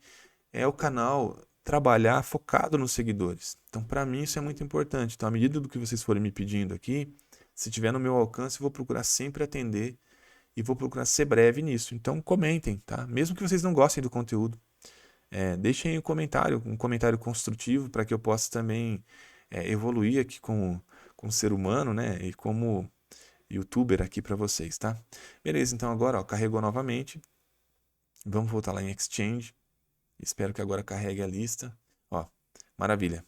é o canal trabalhar focado nos seguidores. Então, para mim, isso é muito importante. Então, à medida do que vocês forem me pedindo aqui, se tiver no meu alcance, eu vou procurar sempre atender e vou procurar ser breve nisso. Então, comentem, tá? Mesmo que vocês não gostem do conteúdo, deixem aí um comentário construtivo para que eu possa também evoluir aqui como ser humano, né? E como YouTuber aqui para vocês, tá? Beleza, então agora, ó, carregou novamente. Vamos voltar lá em Exchange. Espero que agora carregue a lista. Ó, maravilha.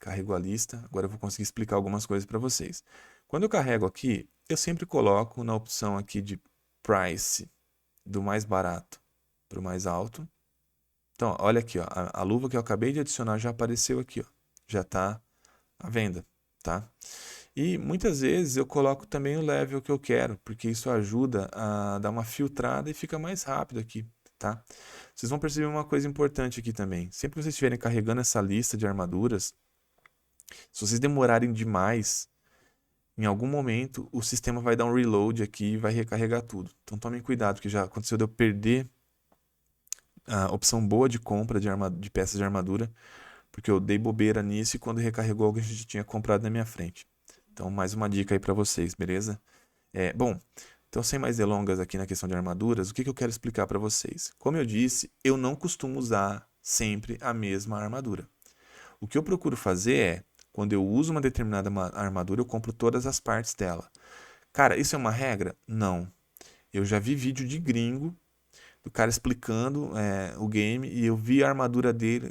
Carregou a lista. Agora eu vou conseguir explicar algumas coisas para vocês. Quando eu carrego aqui, eu sempre coloco na opção aqui de Price, do mais barato para o mais alto. Então, olha aqui, ó, a luva que eu acabei de adicionar já apareceu aqui, ó, já está à venda, tá? E muitas vezes eu coloco também o level que eu quero, porque isso ajuda a dar uma filtrada e fica mais rápido aqui, tá? Vocês vão perceber uma coisa importante aqui também. Sempre que vocês estiverem carregando essa lista de armaduras, se vocês demorarem demais, em algum momento o sistema vai dar um reload aqui e vai recarregar tudo. Então tomem cuidado, porque já aconteceu de eu perder a opção boa de compra de peças de armadura, porque eu dei bobeira nisso e quando recarregou alguém já tinha comprado na minha frente. Então mais uma dica aí para vocês, beleza? Bom, então sem mais delongas aqui na questão de armaduras, o que eu quero explicar para vocês? Como eu disse, eu não costumo usar sempre a mesma armadura. O que eu procuro fazer quando eu uso uma determinada armadura, eu compro todas as partes dela. Cara, isso é uma regra? Não. Eu já vi vídeo de gringo do cara explicando o game e eu vi a armadura dele,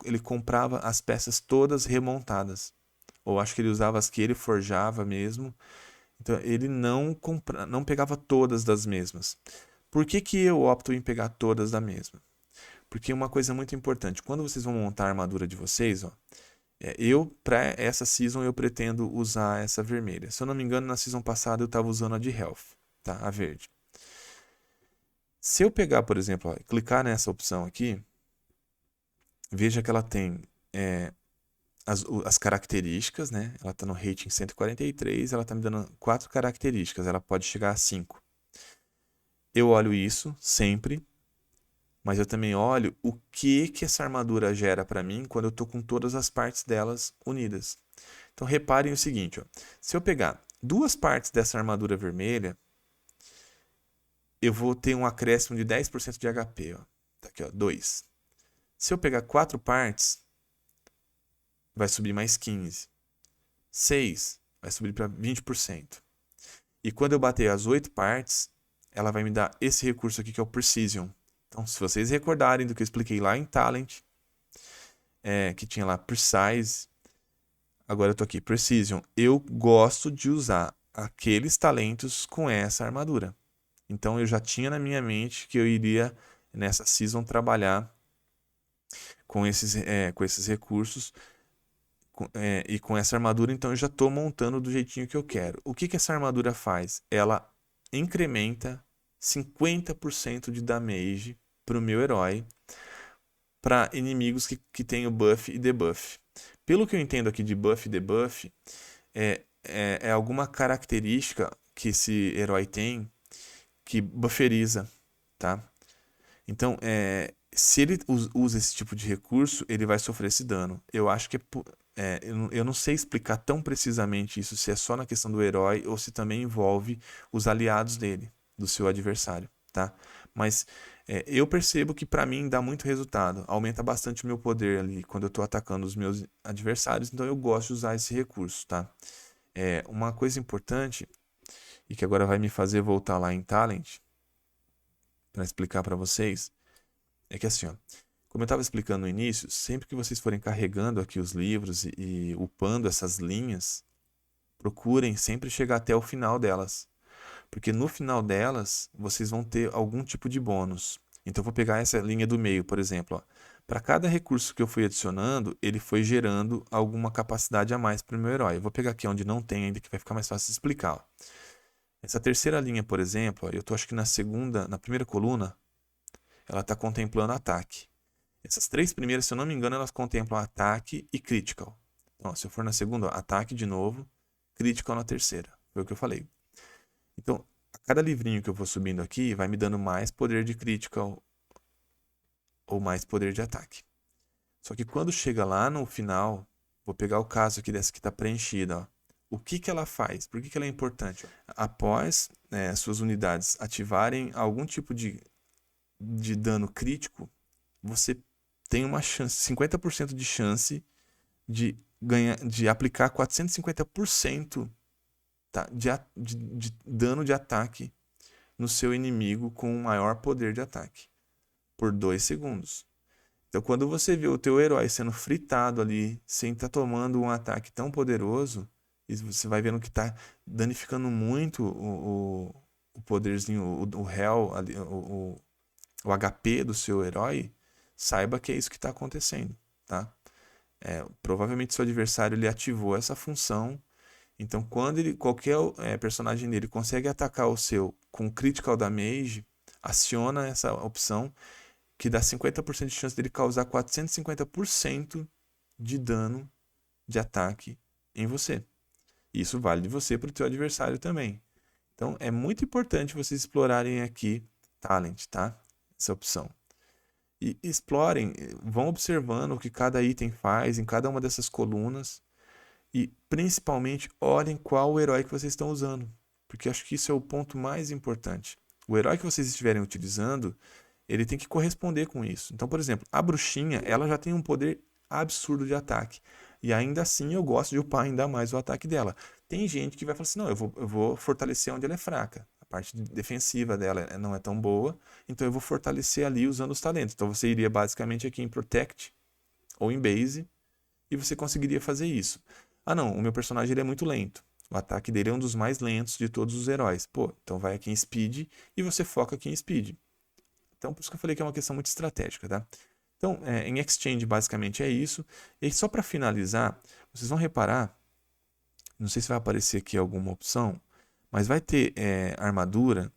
ele comprava as peças todas remontadas. Ou acho que ele usava as que ele forjava mesmo. Então ele não pegava todas das mesmas. Por que eu opto em pegar todas da mesma? Porque uma coisa muito importante, quando vocês vão montar a armadura de vocês, ó, para essa season eu pretendo usar essa vermelha. Se eu não me engano, na season passada eu estava usando a de Health, tá? A verde. Se eu pegar, por exemplo, ó, clicar nessa opção aqui, veja que ela tem as características, né? Ela está no rating 143, ela está me dando 4 características, ela pode chegar a 5. Eu olho isso sempre, mas eu também olho o que essa armadura gera para mim quando eu estou com todas as partes delas unidas. Então reparem o seguinte, ó, se eu pegar 2 partes dessa armadura vermelha, eu vou ter um acréscimo de 10% de HP. Ó. Tá aqui, ó, 2. Se eu pegar 4 partes, vai subir mais 15. 6 vai subir para 20%. E quando eu bater as 8 partes, ela vai me dar esse recurso aqui que é o Precision. Então, se vocês recordarem do que eu expliquei lá em Talent, que tinha lá Precise, agora eu estou aqui, Precision. Eu gosto de usar aqueles talentos com essa armadura. Então, eu já tinha na minha mente que eu iria, nessa season, trabalhar com esses recursos e com essa armadura. Então, eu já estou montando do jeitinho que eu quero. O que essa armadura faz? Ela incrementa 50% de damage para o meu herói, para inimigos que têm o buff e debuff. Pelo que eu entendo aqui de buff e debuff, é alguma característica que esse herói tem que bufferiza, tá? Então, se ele usa esse tipo de recurso, ele vai sofrer esse dano. Eu acho que eu não sei explicar tão precisamente isso, se é só na questão do herói ou se também envolve os aliados dele, do seu adversário, tá? Mas eu percebo que para mim dá muito resultado, aumenta bastante o meu poder ali quando eu estou atacando os meus adversários, então eu gosto de usar esse recurso, tá? Uma coisa importante e que agora vai me fazer voltar lá em Talent para explicar para vocês é que assim, ó, como eu estava explicando no início, sempre que vocês forem carregando aqui os livros e upando essas linhas, procurem sempre chegar até o final delas. porque no final delas, vocês vão ter algum tipo de bônus. Então, eu vou pegar essa linha do meio, por exemplo. Para cada recurso que eu fui adicionando, ele foi gerando alguma capacidade a mais para o meu herói. Eu vou pegar aqui onde não tem ainda, que vai ficar mais fácil de explicar. Ó. Essa terceira linha, por exemplo, ó, eu estou acho que na primeira coluna, ela está contemplando ataque. Essas três primeiras, se eu não me engano, elas contemplam ataque e critical. Então, ó, se eu for na segunda, ó, ataque de novo, critical na terceira. Foi o que eu falei. Então, a cada livrinho que eu vou subindo aqui, vai me dando mais poder de critical ou mais poder de ataque. Só que quando chega lá no final, vou pegar o caso aqui dessa que está preenchida. Ó. O que, que ela faz? Por que, que ela é importante? Após suas unidades ativarem algum tipo de dano crítico, você tem uma chance, 50% de chance de aplicar 450% tá, de dano de ataque no seu inimigo com um maior poder de ataque por 2 segundos. Então, quando você vê o teu herói sendo fritado ali, sem estar tomando um ataque tão poderoso, e você vai vendo que está danificando muito o poderzinho, o health, ali, o HP do seu herói, saiba que é isso que está acontecendo, tá? Provavelmente seu adversário ele ativou essa função. Então, quando qualquer personagem dele consegue atacar o seu com critical damage, aciona essa opção que dá 50% de chance dele causar 450% de dano de ataque em você. Isso vale de você para o teu adversário também. Então, é muito importante vocês explorarem aqui Talent, tá? Essa opção. E explorem, vão observando o que cada item faz em cada uma dessas colunas. E, principalmente, olhem qual o herói que vocês estão usando. Porque acho que isso é o ponto mais importante. O herói que vocês estiverem utilizando, ele tem que corresponder com isso. Então, por exemplo, a bruxinha, ela já tem um poder absurdo de ataque. E ainda assim eu gosto de upar ainda mais o ataque dela. Tem gente que vai falar assim, não, eu vou fortalecer onde ela é fraca. A parte defensiva dela não é tão boa, então eu vou fortalecer ali usando os talentos. Então você iria basicamente aqui em Protect ou em Base e você conseguiria fazer isso. Ah não, o meu personagem ele é muito lento. O ataque dele é um dos mais lentos de todos os heróis. Pô, então vai aqui em Speed e você foca aqui em Speed. Então, por isso que eu falei que é uma questão muito estratégica, tá? Então, em Exchange, basicamente é isso. E aí, só para finalizar, vocês vão reparar, não sei se vai aparecer aqui alguma opção, mas vai ter armadura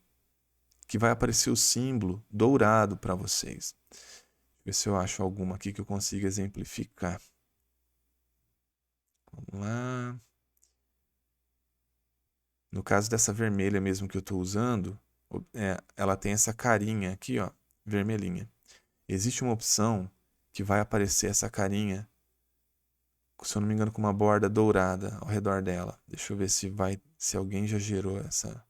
que vai aparecer o símbolo dourado para vocês. Deixa eu ver se eu acho alguma aqui que eu consiga exemplificar. Vamos lá. No caso dessa vermelha mesmo que eu estou usando, ela tem essa carinha aqui, ó, vermelhinha. Existe uma opção que vai aparecer essa carinha, se eu não me engano, com uma borda dourada ao redor dela. Deixa eu ver se alguém já gerou essa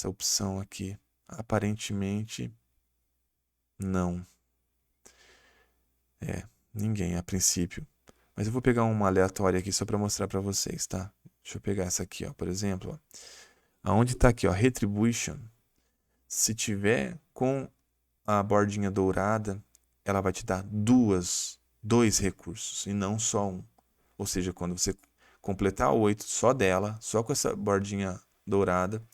opção aqui. Aparentemente, não. Ninguém a princípio. Mas eu vou pegar uma aleatória aqui só para mostrar para vocês, tá? Deixa eu pegar essa aqui, ó, por exemplo. Aonde está aqui, ó, Retribution. Se tiver com a bordinha dourada, ela vai te dar dois recursos e não só um. Ou seja, quando você completar o 8 só dela, só com essa bordinha dourada,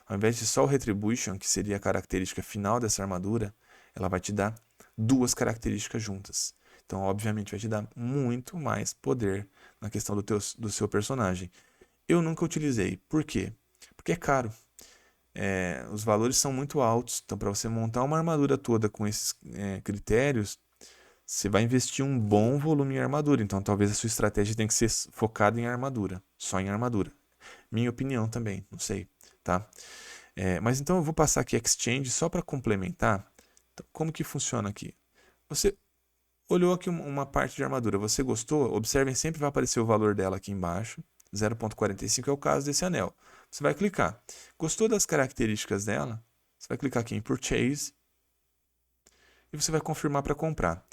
ao invés de só o Retribution, que seria a característica final dessa armadura, ela vai te dar duas características juntas. Então, obviamente, vai te dar muito mais poder na questão do seu personagem. Eu nunca utilizei. Por quê? Porque é caro. Os valores são muito altos. Então, para você montar uma armadura toda com esses critérios, você vai investir um bom volume em armadura. Então, talvez a sua estratégia tenha que ser focada em armadura. Só em armadura. Minha opinião também, não sei. Tá? Mas então eu vou passar aqui Exchange só para complementar. Então, como que funciona aqui? Você olhou aqui uma parte de armadura. Você gostou? Observem, sempre vai aparecer o valor dela aqui embaixo. 0.45 é o caso desse anel. Você vai clicar. Gostou das características dela? Você vai clicar aqui em Purchase e você vai confirmar para comprar.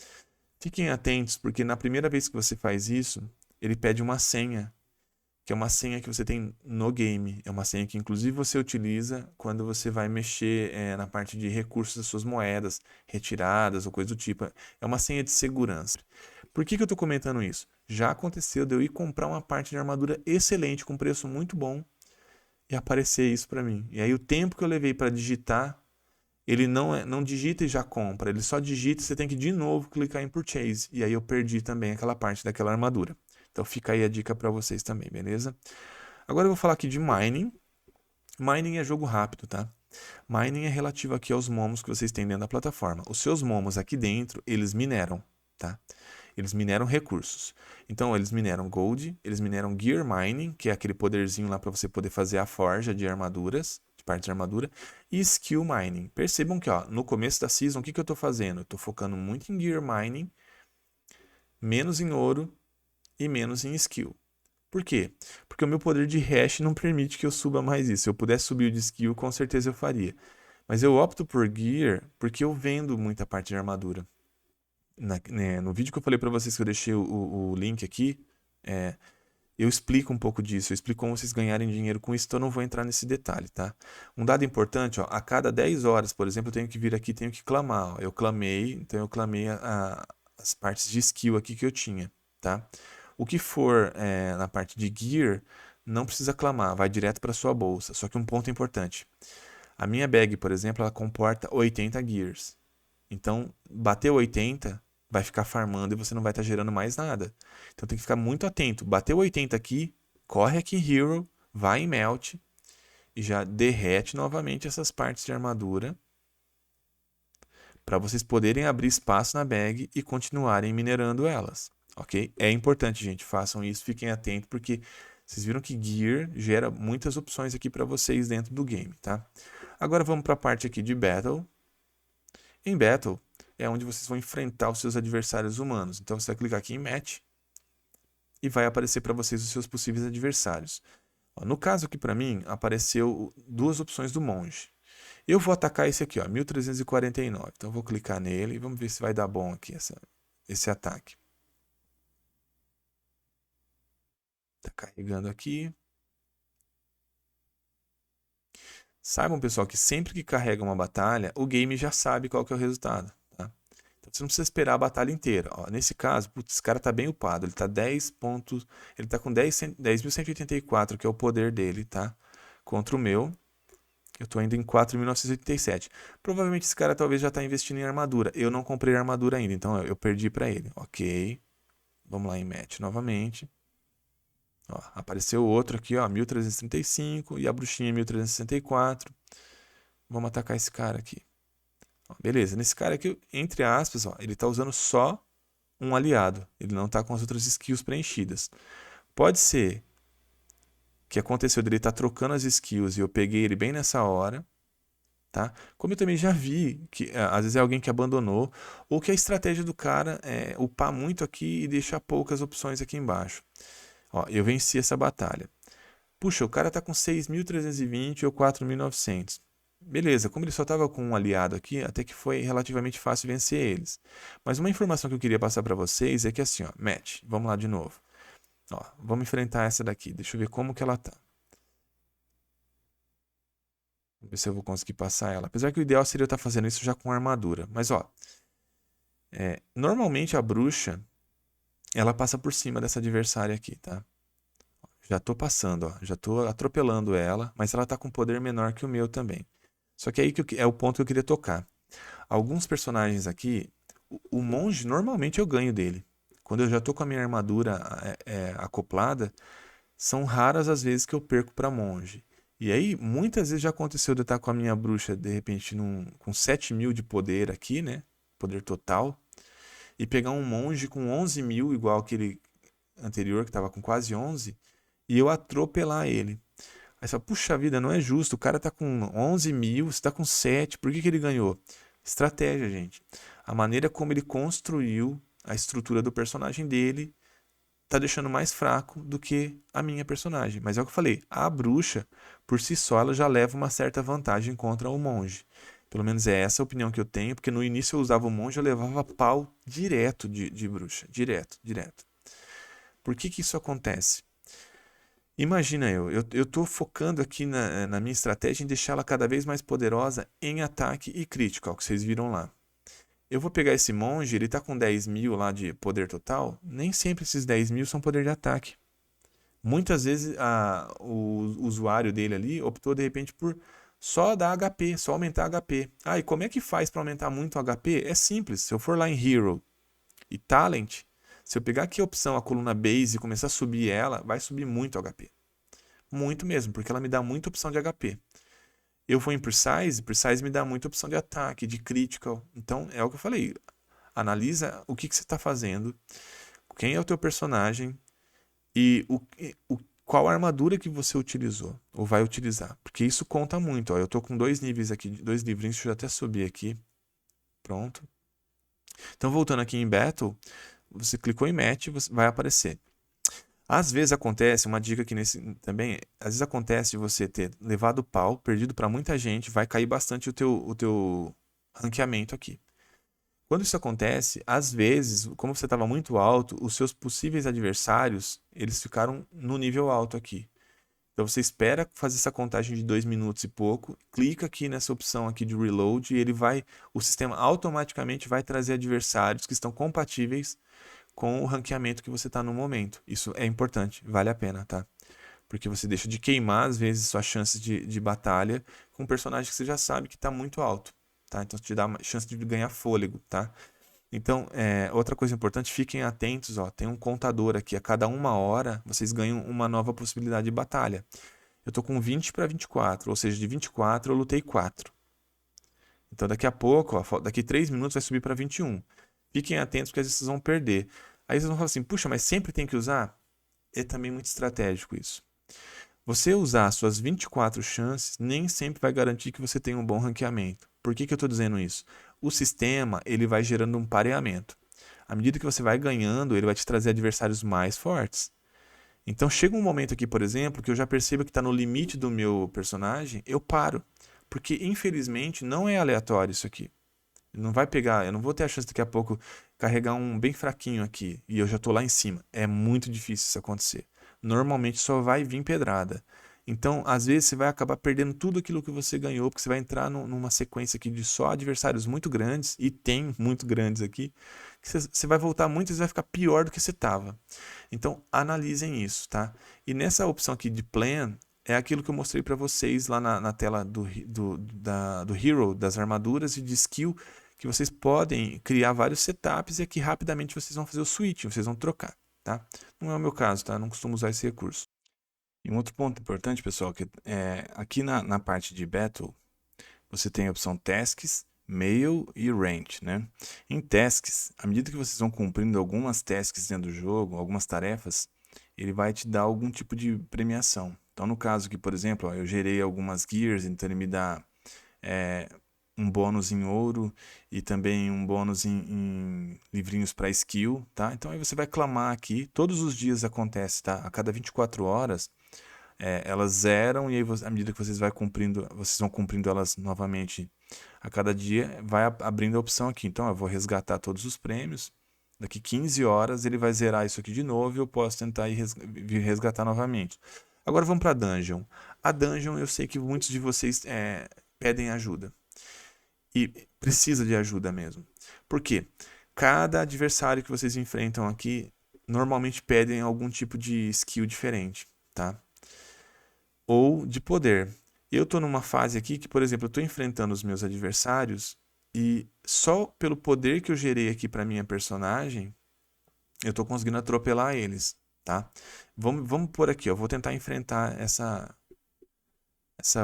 Fiquem atentos, porque na primeira vez que você faz isso, ele pede uma senha, que é uma senha que você tem no game. É uma senha que inclusive você utiliza quando você vai mexer na parte de recursos das suas moedas, retiradas ou coisa do tipo. É uma senha de segurança. Por que eu estou comentando isso? Já aconteceu de eu ir comprar uma parte de armadura excelente, com preço muito bom, e aparecer isso para mim. E aí o tempo que eu levei para digitar, ele não digita e já compra, ele só digita e você tem que de novo clicar em Purchase. E aí eu perdi também aquela parte daquela armadura. Então fica aí a dica para vocês também, beleza? Agora eu vou falar aqui de mining. Mining é jogo rápido, tá? Mining é relativo aqui aos momos que vocês têm dentro da plataforma. Os seus momos aqui dentro, eles mineram, tá? Eles mineram recursos. Então, eles mineram gold, eles mineram gear mining, que é aquele poderzinho lá para você poder fazer a forja de armaduras, de partes de armadura, e skill mining. Percebam que, ó, no começo da season, o que eu estou fazendo? Eu estou focando muito em gear mining, menos em ouro e menos em skill. Por quê? Porque o meu poder de hash não permite que eu suba mais isso. Se eu pudesse subir o de skill, com certeza eu faria. Mas eu opto por gear porque eu vendo muita parte de armadura. No vídeo que eu falei para vocês que eu deixei o link aqui, eu explico um pouco disso. Eu explico como vocês ganharem dinheiro com isso, então eu não vou entrar nesse detalhe, tá? Um dado importante, ó, a cada 10 horas, por exemplo, eu tenho que vir aqui, tenho que clamar. Ó. Eu clamei, então eu clamei as partes de skill aqui que eu tinha, tá? O que for na parte de gear, não precisa clamar, vai direto para sua bolsa. Só que um ponto importante. A minha bag, por exemplo, ela comporta 80 gears. Então, bateu 80, vai ficar farmando e você não vai estar gerando mais nada. Então tem que ficar muito atento. Bateu 80 aqui, corre aqui em Hero, vai em Melt e já derrete novamente essas partes de armadura para vocês poderem abrir espaço na bag e continuarem minerando elas, ok? É importante, gente, façam isso, fiquem atentos, porque vocês viram que Gear gera muitas opções aqui para vocês dentro do game, tá? Agora vamos para a parte aqui de Battle. Em Battle é onde vocês vão enfrentar os seus adversários humanos. Então você vai clicar aqui em Match e vai aparecer para vocês os seus possíveis adversários. No caso aqui para mim, apareceu duas opções do monge. Eu vou atacar esse aqui, ó, 1349. Então eu vou clicar nele e vamos ver se vai dar bom aqui esse ataque. Tá carregando aqui. Saibam, pessoal, que sempre que carrega uma batalha, o game já sabe qual que é o resultado. Tá? Então você não precisa esperar a batalha inteira. Ó, nesse caso, putz, esse cara tá bem upado. Ele tá 10 pontos. Ele tá com 10.184, que é o poder dele, tá? Contra o meu. Eu tô ainda em 4.987. Provavelmente esse cara talvez já tá investindo em armadura. Eu não comprei armadura ainda, então eu perdi para ele. Ok. Vamos lá em match novamente. Ó, apareceu outro aqui, ó, 1335 e a bruxinha 1364. Vamos atacar esse cara aqui. Ó, beleza, nesse cara aqui, entre aspas, ó, ele tá usando só um aliado. Ele não tá com as outras skills preenchidas. Pode ser que aconteceu dele estar trocando as skills e eu peguei ele bem nessa hora. Tá? Como eu também já vi que às vezes é alguém que abandonou ou que a estratégia do cara é upar muito aqui e deixar poucas opções aqui embaixo. Ó, eu venci essa batalha. Puxa, o cara tá com 6.320 ou 4.900. Beleza, como ele só tava com um aliado aqui, até que foi relativamente fácil vencer eles. Mas uma informação que eu queria passar para vocês é que assim, ó, match, vamos lá de novo. Ó, vamos enfrentar essa daqui, deixa eu ver como que ela tá. Vamos ver se eu vou conseguir passar ela. Apesar que o ideal seria eu estar fazendo isso já com armadura. Mas ó, normalmente a bruxa, ela passa por cima dessa adversária aqui, tá? Já tô passando, ó. Já tô atropelando ela, mas ela tá com poder menor que o meu também. Só que aí que é o ponto que eu queria tocar. Alguns personagens aqui, o monge, normalmente eu ganho dele. Quando eu já tô com a minha armadura acoplada, são raras as vezes que eu perco para monge. E aí, muitas vezes já aconteceu de eu estar com a minha bruxa, de repente, com 7.000 de poder aqui, né? Poder total. E pegar um monge com 11.000, igual aquele anterior, que estava com quase 11, e eu atropelar ele. Aí você fala, puxa vida, não é justo. O cara tá com 11.000, você tá com 7, por que que ele ganhou? Estratégia, gente. A maneira como ele construiu a estrutura do personagem dele tá deixando mais fraco do que a minha personagem. Mas é o que eu falei, a bruxa, por si só, ela já leva uma certa vantagem contra o monge. Pelo menos é essa a opinião que eu tenho, porque no início eu usava o monge, eu levava pau direto de bruxa. Direto, direto. Por que que isso acontece? Imagina eu tô focando aqui na minha estratégia em deixá-la cada vez mais poderosa em ataque e crítico, é o que vocês viram lá. Eu vou pegar esse monge, ele tá com 10.000 lá de poder total. Nem sempre esses 10.000 são poder de ataque. Muitas vezes o usuário dele ali optou de repente por só dar HP, só aumentar HP. Ah, e como é que faz para aumentar muito o HP? É simples. Se eu for lá em Hero e Talent, se eu pegar aqui a opção, a coluna Base e começar a subir ela, vai subir muito o HP. Muito mesmo, porque ela me dá muita opção de HP. Eu vou em Precise, Precise me dá muita opção de ataque, de critical. Então, é o que eu falei. Analisa o que você está fazendo, quem é o teu personagem e qual a armadura que você utilizou ou vai utilizar. Porque isso conta muito. Ó. Eu tô com 2 níveis aqui, 2 livrinhos, deixa eu até subir aqui. Pronto. Então, voltando aqui em Battle, você clicou em Match, vai aparecer. Às vezes acontece, uma dica aqui nesse também, às vezes acontece de você ter levado pau, perdido para muita gente, vai cair bastante o teu ranqueamento aqui. Quando isso acontece, às vezes, como você estava muito alto, os seus possíveis adversários, eles ficaram no nível alto aqui. Então você espera fazer essa contagem de 2 minutos e pouco, clica aqui nessa opção aqui de reload e o sistema automaticamente vai trazer adversários que estão compatíveis com o ranqueamento que você está no momento. Isso é importante, vale a pena, tá? Porque você deixa de queimar, às vezes, suas chances de batalha com um personagem que você já sabe que está muito alto, tá? Então, te dá uma chance de ganhar fôlego, tá? Então, outra coisa importante, fiquem atentos, ó, tem um contador aqui, a cada 1 hora vocês ganham uma nova possibilidade de batalha. Eu tô com 20 para 24, ou seja, de 24 eu lutei 4. Então, daqui a pouco, ó, daqui 3 minutos vai subir para 21. Fiquem atentos porque às vezes vocês vão perder. Aí vocês vão falar assim, puxa, mas sempre tem que usar? É também muito estratégico isso. Você usar suas 24 chances nem sempre vai garantir que você tenha um bom ranqueamento. Por que eu estou dizendo isso? O sistema ele vai gerando um pareamento. À medida que você vai ganhando, ele vai te trazer adversários mais fortes. Então chega um momento aqui, por exemplo, que eu já percebo que está no limite do meu personagem, eu paro. Porque infelizmente não é aleatório isso aqui. Não vai pegar, eu não vou ter a chance daqui a pouco carregar um bem fraquinho aqui e eu já tô lá em cima. É muito difícil isso acontecer. Normalmente só vai vir pedrada. Então, às vezes você vai acabar perdendo tudo aquilo que você ganhou, porque você vai entrar numa sequência aqui de só adversários muito grandes, e tem muito grandes aqui, que você vai voltar muitas vezes vai ficar pior do que você estava. Então, analisem isso, tá? E nessa opção aqui de plan, é aquilo que eu mostrei para vocês lá na tela do Hero, das armaduras e de skill, que vocês podem criar vários setups e aqui rapidamente vocês vão fazer o switch, vocês vão trocar, tá? Não é o meu caso, tá? Não costumo usar esse recurso. E um outro ponto importante, pessoal, que aqui na parte de Battle, você tem a opção Tasks, Mail e Range, né? Em Tasks, à medida que vocês vão cumprindo algumas tasks dentro do jogo, algumas tarefas, ele vai te dar algum tipo de premiação. Então, no caso aqui, por exemplo, ó, eu gerei algumas gears, então ele me dá um bônus em ouro e também um bônus em livrinhos para skill, tá? Então aí você vai clamar aqui, todos os dias acontece, tá? A cada 24 horas elas zeram e aí à medida que vocês vão cumprindo elas novamente a cada dia, vai abrindo a opção aqui. Então eu vou resgatar todos os prêmios. Daqui 15 horas ele vai zerar isso aqui de novo e eu posso tentar vir resgatar novamente. Agora vamos para a Dungeon. A Dungeon eu sei que muitos de vocês pedem ajuda. E precisa de ajuda mesmo. Por quê? Cada adversário que vocês enfrentam aqui normalmente pedem algum tipo de skill diferente, tá? Ou de poder. Eu estou numa fase aqui que, por exemplo, eu estou enfrentando os meus adversários e só pelo poder que eu gerei aqui para minha personagem, eu estou conseguindo atropelar eles, tá? Vamos por aqui, ó. Vou tentar enfrentar essa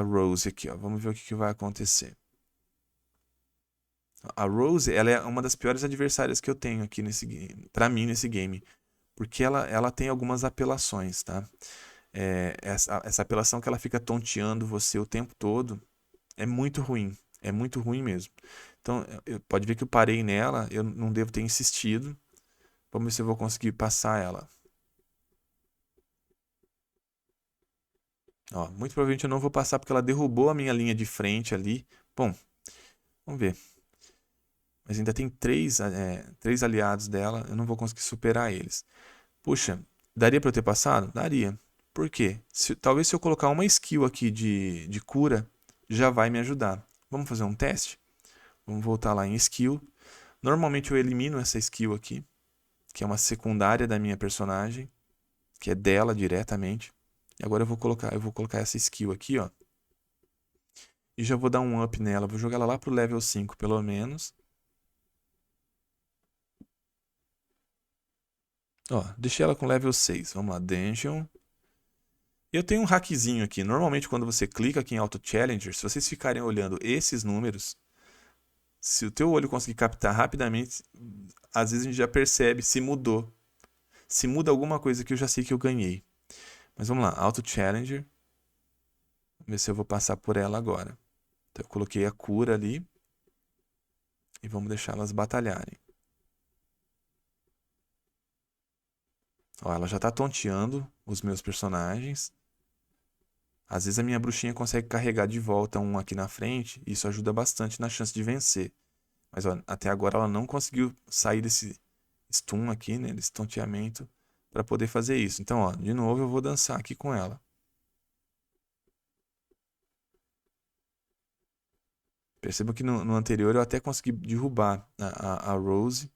Rose aqui, ó. Vamos ver o que vai acontecer. A Rose, ela é uma das piores adversárias que eu tenho aqui nesse game, para mim nesse game, porque ela tem algumas apelações, tá? Essa apelação que ela fica tonteando você o tempo todo é muito ruim mesmo. Então, pode ver que eu parei nela, eu não devo ter insistido. Vamos ver se eu vou conseguir passar ela. Ó, muito provavelmente eu não vou passar porque ela derrubou a minha linha de frente ali. Bom, vamos ver. Mas ainda tem três aliados dela, eu não vou conseguir superar eles. Puxa, daria para eu ter passado? Daria. Por quê? Talvez se eu colocar uma skill aqui de cura, já vai me ajudar. Vamos fazer um teste? Vamos voltar lá em skill. Normalmente eu elimino essa skill aqui, que é uma secundária da minha personagem. que é dela diretamente. E agora eu vou colocar essa skill aqui, ó. E já vou dar um up nela, vou jogar ela lá pro level 5 pelo menos. Ó, deixei ela com level 6. Vamos lá, Dungeon. Eu tenho um hackzinho aqui. Normalmente quando você clica aqui em Auto Challenger, se vocês ficarem olhando esses números, se o teu olho conseguir captar rapidamente, às vezes a gente já percebe se mudou. Se muda alguma coisa que eu já sei que eu ganhei. Mas vamos lá, Auto Challenger. Vamos ver se eu vou passar por ela agora. Então eu coloquei a cura ali. E vamos deixar elas batalharem. Ó, ela já tá tonteando os meus personagens. Às vezes a minha bruxinha consegue carregar de volta um aqui na frente. E isso ajuda bastante na chance de vencer. Mas ó, até agora ela não conseguiu sair desse stun aqui, né? Desse tonteamento. Para poder fazer isso. Então, ó, de novo eu vou dançar aqui com ela. Perceba que no anterior eu até consegui derrubar a Rose.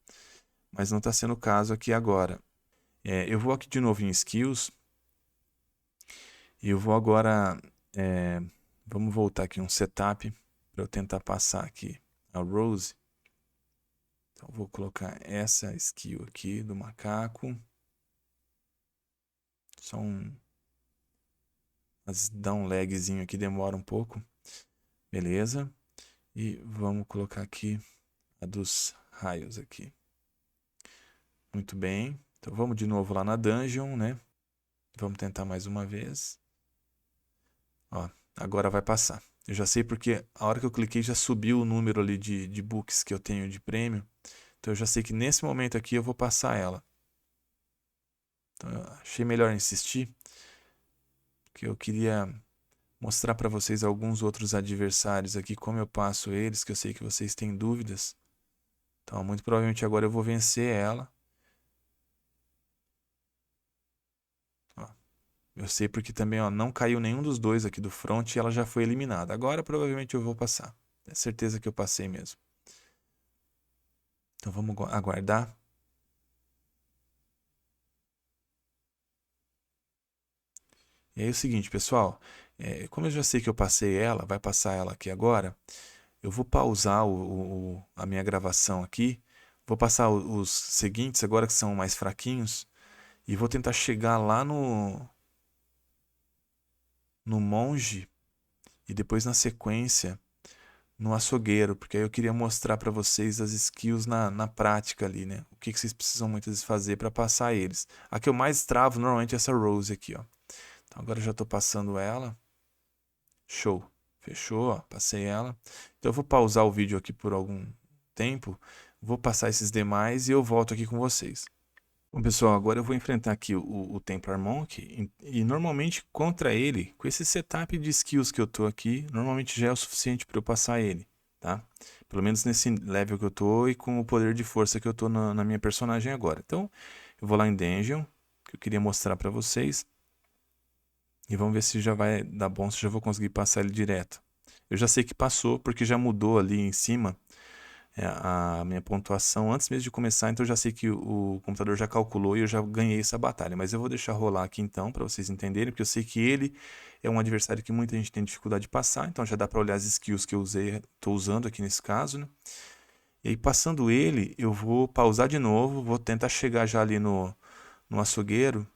Mas não está sendo o caso aqui agora. Eu vou aqui de novo em Skills. E eu vou agora... vamos voltar aqui um setup. Para eu tentar passar aqui a Rose. Então eu vou colocar essa skill aqui do macaco. Só dá um lagzinho aqui, demora um pouco. Beleza. E vamos colocar aqui a dos raios aqui. Muito bem. Então vamos de novo lá na dungeon, né? Vamos tentar mais uma vez. Ó, agora vai passar. Eu já sei porque a hora que eu cliquei já subiu o número ali de books que eu tenho de prêmio. Então eu já sei que nesse momento aqui eu vou passar ela. Então eu achei melhor insistir. Porque eu queria mostrar para vocês alguns outros adversários aqui, como eu passo eles, que eu sei que vocês têm dúvidas. Então muito provavelmente agora eu vou vencer ela. Ó, eu sei porque também ó, não caiu nenhum dos dois aqui do front e ela já foi eliminada. Agora provavelmente eu vou passar. É certeza que eu passei mesmo. Então vamos aguardar. E aí é o seguinte, pessoal. Como eu já sei que eu passei ela, vai passar ela aqui agora. Eu vou pausar a minha gravação aqui. Vou passar os seguintes agora que são mais fraquinhos. E vou tentar chegar lá no monge. E depois na sequência no açougueiro. Porque aí eu queria mostrar para vocês as skills na prática ali, né? O que vocês precisam muitas vezes fazer para passar eles. A que eu mais travo normalmente é essa Rose aqui, ó. Então agora eu já estou passando ela. Show. Fechou, ó, passei ela. Então eu vou pausar o vídeo aqui por algum tempo. Vou passar esses demais e eu volto aqui com vocês. Bom, pessoal, agora eu vou enfrentar aqui o Templar Monk. E normalmente contra ele, com esse setup de skills que eu tô aqui, normalmente já é o suficiente para eu passar ele, tá? Pelo menos nesse level que eu tô e com o poder de força que eu tô na minha personagem agora. Então, eu vou lá em Dungeon, que eu queria mostrar para vocês. E vamos ver se já vai dar bom, se já vou conseguir passar ele direto. Eu já sei que passou, porque já mudou ali em cima a minha pontuação antes mesmo de começar. Então eu já sei que o computador já calculou e eu já ganhei essa batalha. Mas eu vou deixar rolar aqui então, para vocês entenderem. Porque eu sei que ele é um adversário que muita gente tem dificuldade de passar. Então já dá para olhar as skills que eu estou usando aqui nesse caso, né? E aí passando ele, eu vou pausar de novo. Vou tentar chegar já ali no açougueiro.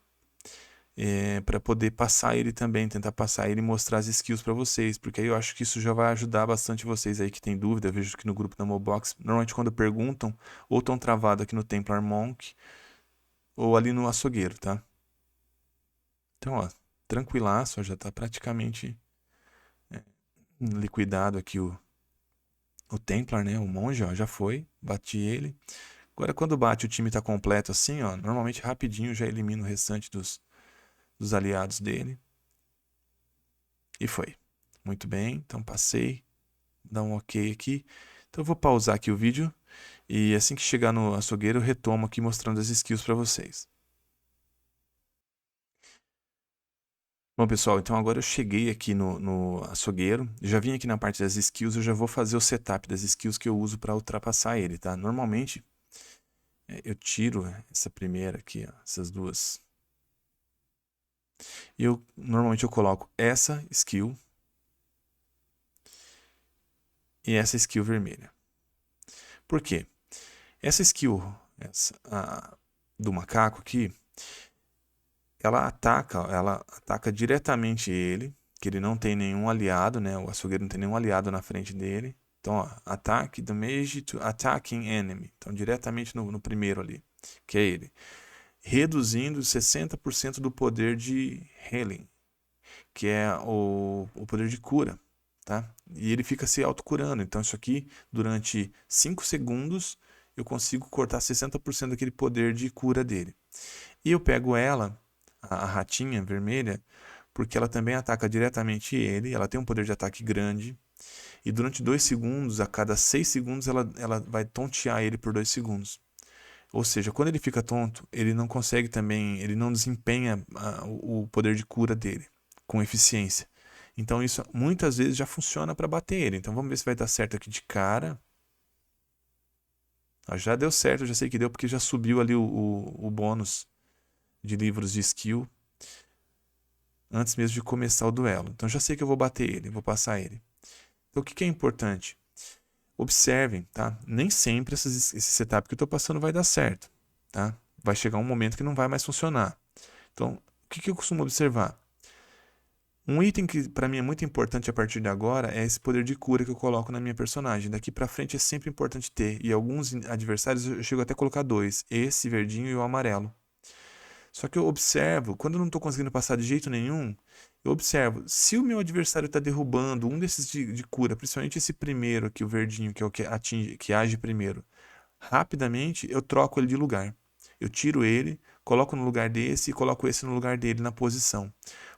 Para poder passar ele também, tentar passar ele e mostrar as skills para vocês, porque aí eu acho que isso já vai ajudar bastante vocês aí que tem dúvida. Eu vejo que no grupo da Mobox, normalmente quando perguntam, ou estão travados aqui no Templar Monk, ou ali no açougueiro, tá? Então, ó, tranquilaço, já tá praticamente liquidado aqui o Templar, né? O monge, ó, já foi, bati ele. Agora quando bate o time tá completo assim, ó, normalmente rapidinho já elimina o restante dos aliados dele. E foi. Muito bem, então passei. Dá um ok aqui. Então eu vou pausar aqui o vídeo. E assim que chegar no açougueiro, eu retomo aqui mostrando as skills para vocês. Bom, pessoal, então agora eu cheguei aqui no açougueiro. Já vim aqui na parte das skills, eu já vou fazer o setup das skills que eu uso para ultrapassar ele, tá? Normalmente, eu tiro essa primeira aqui, ó, essas duas E normalmente eu coloco essa skill e essa skill vermelha. Por quê? Essa skill do macaco aqui, ela ataca diretamente ele, que ele não tem nenhum aliado, né? O açougueiro não tem nenhum aliado na frente dele. Então, ó, ataque damage to attacking enemy. Então, diretamente no primeiro ali, que é ele. Reduzindo 60% do poder de healing, que é o poder de cura, tá? E ele fica se autocurando. Então, isso aqui, durante 5 segundos, eu consigo cortar 60% daquele poder de cura dele. E eu pego ela, a ratinha vermelha, porque ela também ataca diretamente ele, ela tem um poder de ataque grande, e durante 2 segundos, a cada 6 segundos, ela vai tontear ele por 2 segundos. Ou seja, quando ele fica tonto, ele não consegue também, ele não desempenha o poder de cura dele com eficiência. Então isso muitas vezes já funciona para bater ele. Então vamos ver se vai dar certo aqui de cara. Já deu certo, eu já sei que deu porque já subiu ali o bônus de livros de skill antes mesmo de começar o duelo. Então já sei que eu vou bater ele, vou passar ele. Então o que é importante? Observem, tá? Nem sempre esse setup que eu estou passando vai dar certo, tá? Vai chegar um momento que não vai mais funcionar. Então, o que eu costumo observar? Um item que para mim é muito importante a partir de agora é esse poder de cura que eu coloco na minha personagem. Daqui para frente é sempre importante ter. E alguns adversários eu chego até a colocar 2. Esse verdinho e o amarelo. Só que eu observo, quando eu não estou conseguindo passar de jeito nenhum, eu observo, se o meu adversário está derrubando um desses de cura, principalmente esse primeiro aqui, o verdinho, que é o que age primeiro, rapidamente eu troco ele de lugar. Eu tiro ele, coloco no lugar desse e coloco esse no lugar dele na posição.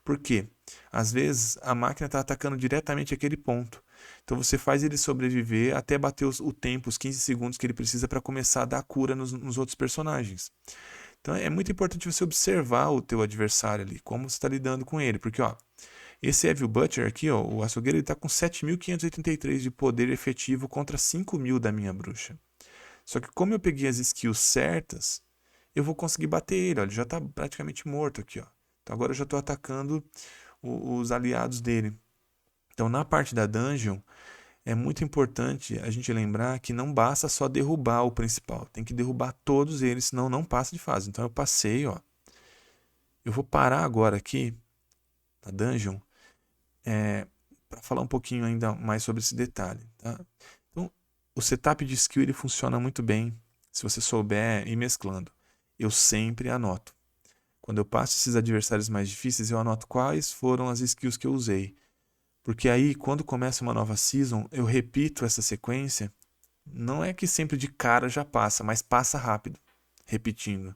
Por quê? Às vezes a máquina está atacando diretamente aquele ponto. Então você faz ele sobreviver até bater o tempo, os 15 segundos que ele precisa para começar a dar cura nos outros personagens. Então é muito importante você observar o teu adversário ali, como você está lidando com ele. Porque ó, esse Evil Butcher aqui, ó, o açougueiro, ele está com 7.583 de poder efetivo contra 5.000 da minha bruxa. Só que como eu peguei as skills certas, eu vou conseguir bater ele. Ó, ele já está praticamente morto aqui. Ó. Então agora eu já estou atacando os aliados dele. Então na parte da dungeon, é muito importante a gente lembrar que não basta só derrubar o principal. Tem que derrubar todos eles, senão não passa de fase. Então eu passei, ó. Eu vou parar agora aqui na dungeon para falar um pouquinho ainda mais sobre esse detalhe. Tá? Então, o setup de skill ele funciona muito bem se você souber ir mesclando. Eu sempre anoto. Quando eu passo esses adversários mais difíceis, eu anoto quais foram as skills que eu usei. Porque aí, quando começa uma nova season, eu repito essa sequência. Não é que sempre de cara já passa, mas passa rápido, repetindo.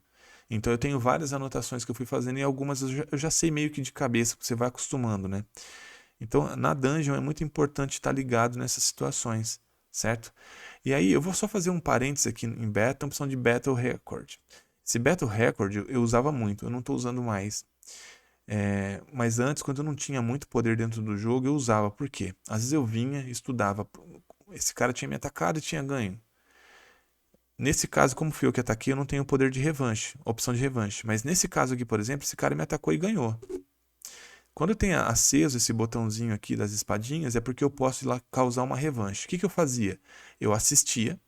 Então eu tenho várias anotações que eu fui fazendo e algumas eu já sei meio que de cabeça, porque você vai acostumando, né? Então na dungeon é muito importante estar ligado nessas situações, certo? E aí eu vou só fazer um parênteses aqui em Battle, a opção de Battle Record. Esse Battle Record eu usava muito, eu não estou usando mais. Mas antes, quando eu não tinha muito poder dentro do jogo, eu usava. Por quê? Às vezes eu vinha, estudava. Esse cara tinha me atacado e tinha ganho. Nesse caso, como fui eu que ataquei, eu não tenho poder de revanche, opção de revanche. Mas nesse caso aqui, por exemplo, esse cara me atacou e ganhou. Quando eu tenho aceso esse botãozinho aqui das espadinhas, é porque eu posso ir lá causar uma revanche. O que eu fazia? Eu assistia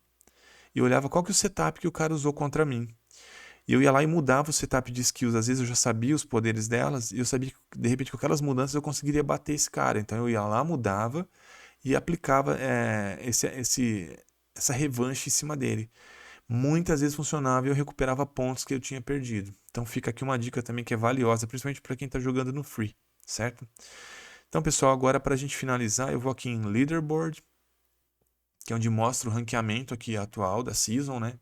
e olhava qual que é o setup que o cara usou contra mim. E eu ia lá e mudava o setup de skills. Às vezes eu já sabia os poderes delas e eu sabia que, de repente, com aquelas mudanças eu conseguiria bater esse cara. Então eu ia lá, mudava e aplicava essa revanche em cima dele. Muitas vezes funcionava e eu recuperava pontos que eu tinha perdido. Então fica aqui uma dica também que é valiosa, principalmente para quem está jogando no Free, certo? Então, pessoal, agora para a gente finalizar, eu vou aqui em Leaderboard, que é onde mostra o ranqueamento aqui atual da Season, né?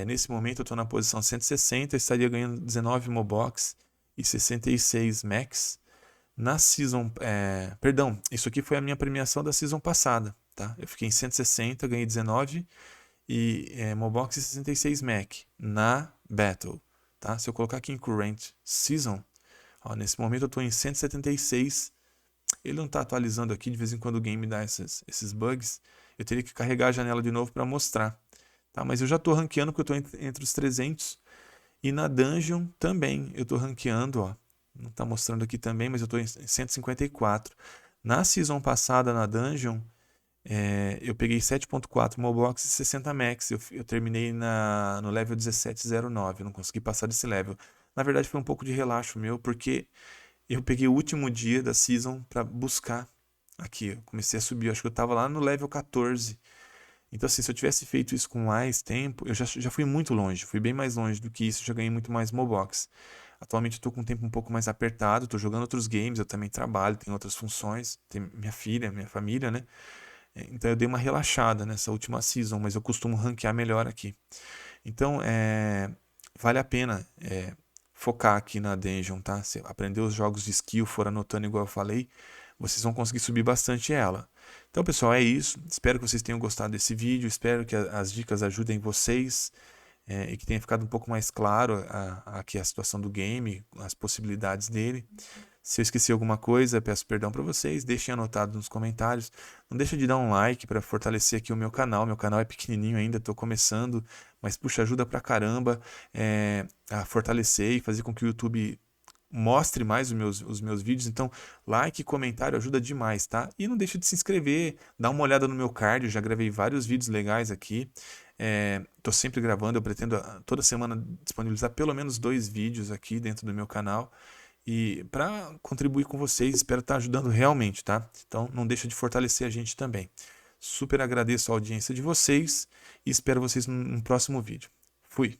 Nesse momento eu estou na posição 160, estaria ganhando 19 Mobox e 66 Max. Na Season... perdão, isso aqui foi a minha premiação da Season passada, tá? Eu fiquei em 160, ganhei 19 e Mobox e 66 Mac na Battle, tá? Se eu colocar aqui em Current Season, ó, nesse momento eu estou em 176. Ele não está atualizando aqui, de vez em quando o game me dá esses bugs. Eu teria que carregar a janela de novo para mostrar. Tá? Mas eu já estou ranqueando porque eu estou entre os 300. E na Dungeon também eu estou ranqueando. Ó. Não está mostrando aqui também, mas eu estou em 154. Na season passada, na Dungeon, eu peguei 7.4 Mobox e 60 Max. Eu terminei no level 1709. Não consegui passar desse level. Na verdade, foi um pouco de relaxo meu, porque eu peguei o último dia da season para buscar aqui. Eu comecei a subir, eu acho que eu estava lá no level 14. Então, assim, se eu tivesse feito isso com mais tempo, eu já fui muito longe, fui bem mais longe do que isso, já ganhei muito mais Mobox. Atualmente eu tô com um tempo um pouco mais apertado, tô jogando outros games, eu também trabalho, tenho outras funções, tem minha filha, minha família, né? Então eu dei uma relaxada nessa última season, mas eu costumo ranquear melhor aqui. Então, vale a pena focar aqui na Dungeon, tá? Se aprender os jogos de skill, for anotando igual eu falei, vocês vão conseguir subir bastante ela. Então, pessoal, é isso. Espero que vocês tenham gostado desse vídeo, espero que as dicas ajudem vocês e que tenha ficado um pouco mais claro aqui a situação do game, as possibilidades dele. Se eu esqueci alguma coisa, peço perdão para vocês, deixem anotado nos comentários. Não deixa de dar um like para fortalecer aqui o meu canal. Meu canal é pequenininho ainda, estou começando, mas puxa, ajuda pra caramba a fortalecer e fazer com que o YouTube mostre mais os meus vídeos. Então, like e comentário ajuda demais, tá? E não deixa de se inscrever, dá uma olhada no meu card, eu já gravei vários vídeos legais aqui. Tô sempre gravando, eu pretendo toda semana disponibilizar pelo menos 2 vídeos aqui dentro do meu canal. E para contribuir com vocês, espero estar ajudando realmente, tá? Então não deixa de fortalecer a gente também. Super agradeço a audiência de vocês e espero vocês num próximo vídeo. Fui!